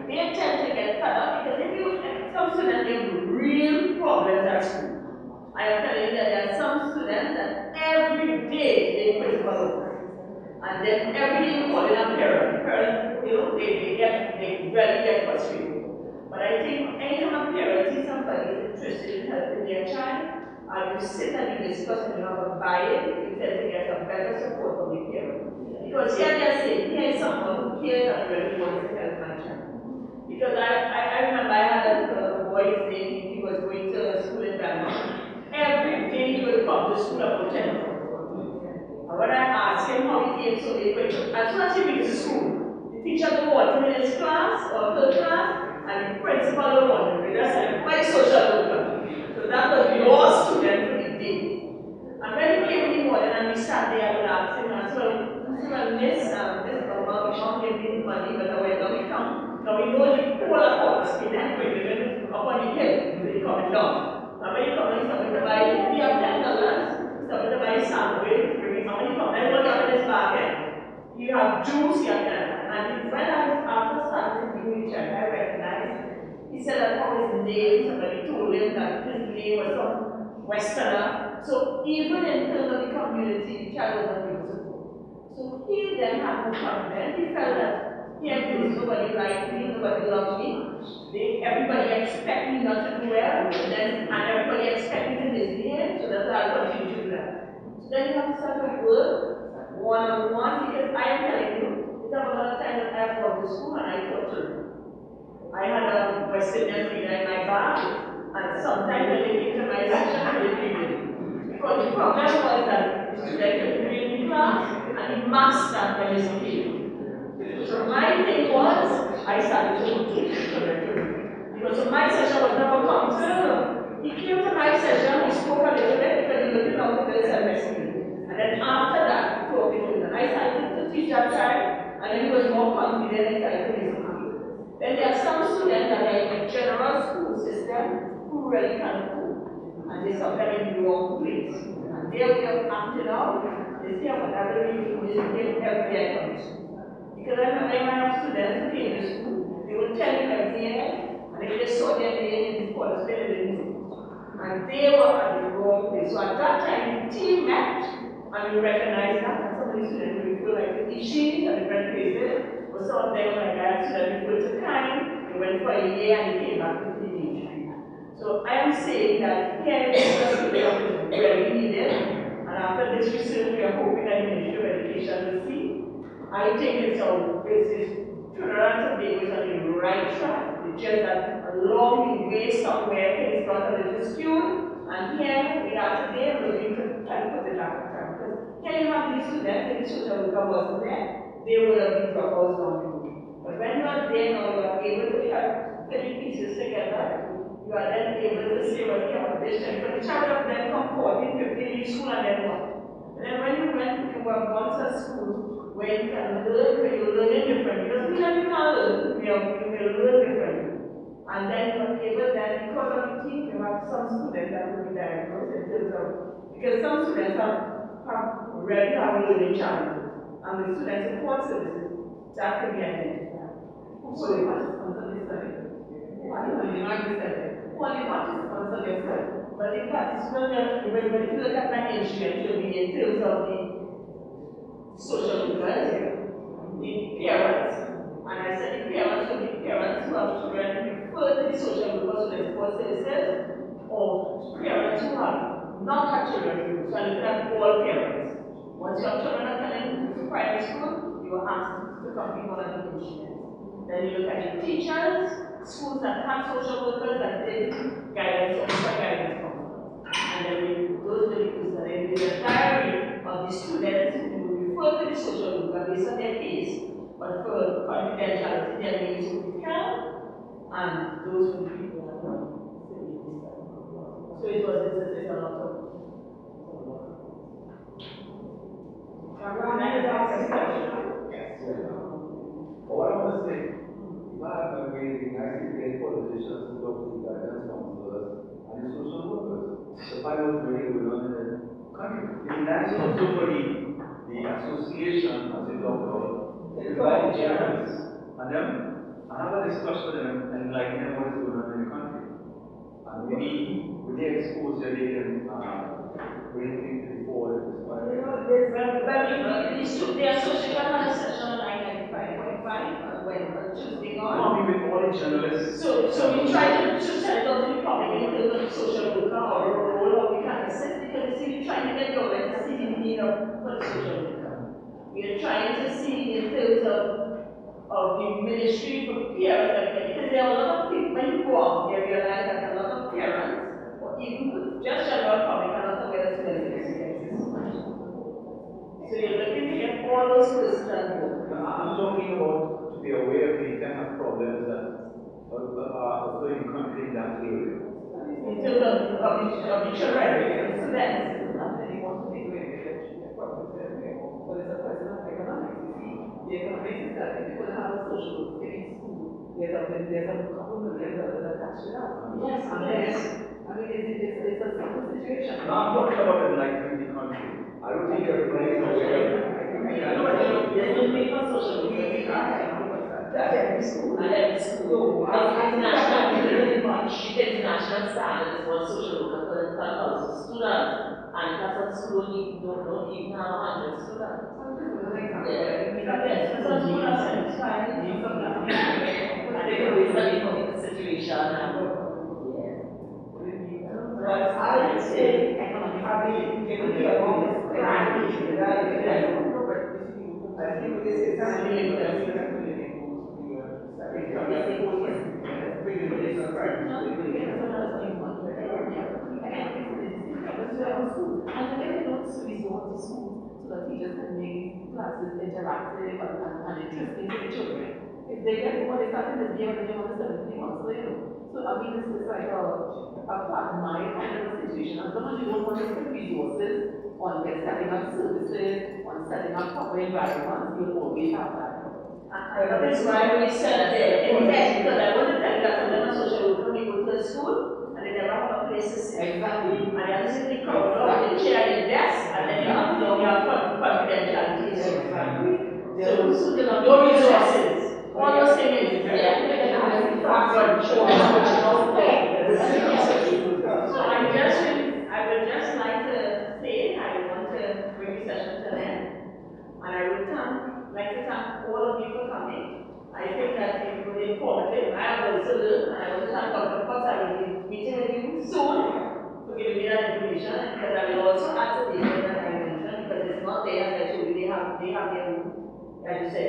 B: they tend to get fed up because if you some students have real problems at school. I am telling you that there are some students that every day they critical over. And then every day you call in a parent. Parents, they really get frustrated. But I think anytime a parent sees somebody is interested in helping their child, and you sit and you discuss and you have a buy-in, you tend to get a better support from the parent. Because here they are saying, here is someone who cares and really wants to help my child. Because I remember I had a boy, his name, he was going to school in Denmark. Every day he would come to school about 10 o'clock. And when I asked him how he came so late, as soon as he reached school, the teacher would want him in his class or her class, and the principal would want him. That's like my social worker. So that was your student for the day. And when he came in the morning and we sat there, I would ask him, miss, mom gave me money, but I went down the count. Now we know the polar horse in that way, up on the hill, so he coming down. And when he comes, he's coming to buy, we have $10, he's coming to buy sandwich, when he comes, and what you have in his bag, you have juice, you have that. And when after starting to do each other, I recognized, he said that how his name, somebody told him that his name was some Westerner. So even in terms of the community, the child was not being supported. So he then had no confidence. He felt that here there is nobody like me, nobody loves me. Everybody expects me not to do well, and everybody expects me to misbehave, so that's why I continue to do that. So then you have to start to work one-on-one, because I am telling you, it's a lot of time that I have gone to school and I taught children. I had a West Indian reader in my bag, and sometimes when they came to my session, they read. Because the problem was that the student was reading in class, and he mastered by his skill. So my thing was, I started to teach children. Because my session was never counseled. He came to my session, he spoke a little bit, because he looked out to build self-esteem. And then after that, he taught me children. I started to teach that child, and then he was more confident and started to listen. Then there are some students that are in the general school system who really can't cope, and they sometimes in the wrong place. And their way of acting out is here, but I will read this game every day I come to school. Because I remember when I have students who came to school, they would tell me every year, and they just saw their name in the college building, and they were at the wrong place. So at that time, the team met, and we recognized that, and some of the students would feel like the issues and different places. Some of them, like I had students who went to kind, they went for a year and they came back to the industry. So I am saying that here is very needed, and after this research, we are hoping that the Ministry of Education will see. I think it's Trinidad and Tobago is on the right track. It's just that along the way somewhere things got a little skewed, and here we are today looking to try to put it back on track. Because here you have these students, if the social worker wasn't there, they would have been dropouts down the road. But when you are there now, you are able to put the pieces together. You are then able to say, well, yeah, this time, but the child of them come 14, 15, leave school, and then what? And then when you were gone to school, where you can learn, where you're learning differently. Because we can't learn, we will learn differently. And then you are able then, because of the team, you have some students that will be diagnosed in terms of, because some students already have learning challenges. And the student support services, that can be identified.
E: So the participants on this side? You might be said, who are the participants on this side?
B: But the participants, when you look at my instrument, will be in terms of the social workers, the parents, and I said the parents will be parents who have children refer to the social workers to the support services, or parents who have not had children, so I look at all parents. Once your children are attending to primary school, you are asked to complete one of the instruments. Then you look at the teachers, schools that have social workers that did guidance or guidance counselors. And then those will be used, and then with the diary of the students who will refer to the social worker based on their case, but for confidentiality, their names will be held, and those will be people that are so it was a lot of.
F: What I want to say, if I have amazing, I see great politicians who talk to the guidance counselors and the social workers. The fight was very good on the country. It's natural also for the association, as you talked about, to invite the parents and them and have a discussion with them and enlighten them what is going on in the country. And maybe with their exposure, they can bring things to the fore.
B: The association had a session on 995.5 when Tuesday on.
F: Probably with all the journalists.
B: So we try to set it out to the public in terms of social worker or a role, or we can opening up for the social worker. We are trying to see in terms of the ministry for parents, because there are a lot of people, when you go out, you realize that a lot of parents, or even just general public, are not aware that student experience is so much. So you're looking to get all those persons on board.
F: I'm talking about to be aware of the kind of problems that are occurring currently in that area.
B: In terms of the children, the students.
E: But it's a question of economics. You see, the economics is that if you're going to have a social worker in school, there's a couple $1 million attached to that.
B: Yes,
E: And
B: yes.
E: I mean, it's a simple situation.
F: No, I'm talking about enlightening the country. I don't think everybody is aware of it.
B: There's no need for social media. At every school. At every school.
C: The international standard is what social worker per 1,000 students, and in fact, some schools don't even have 100 students.
B: Yes, some schools are satisfied.
C: And they can always study from the situation and
A: But I would say, I mean, getting care of this crime issue, I think this is something that
E: And again, you know, to resort to school so that teachers can make classes interactive and interesting to the children. If they get what they start in this year, then they want to study the months later. So I mean, it's like a quagmire kind of a situation. As long as you don't want to spend resources on like setting up services, on setting up proper environments, you'll always have that.
B: That is why we said there, in the end, because I want to tell you that some of them are social workers, we go to the school, and they never have a place to sit.
E: Exactly.
B: And they are sitting crowded up with the chair and the desk, and then you have confidentiality issues. So no resources, all those things, background check. So I would just like to say, I want to bring the session to an end, and I would like to thank all of you for coming. I think that it was informative. I have also learned, and I want to thank Dr. Potts. I will be meeting with you soon for giving me that information, because I will also add to the email that I mentioned, because it's not there, as I told you, they have their own, as you said,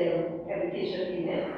B: their education email.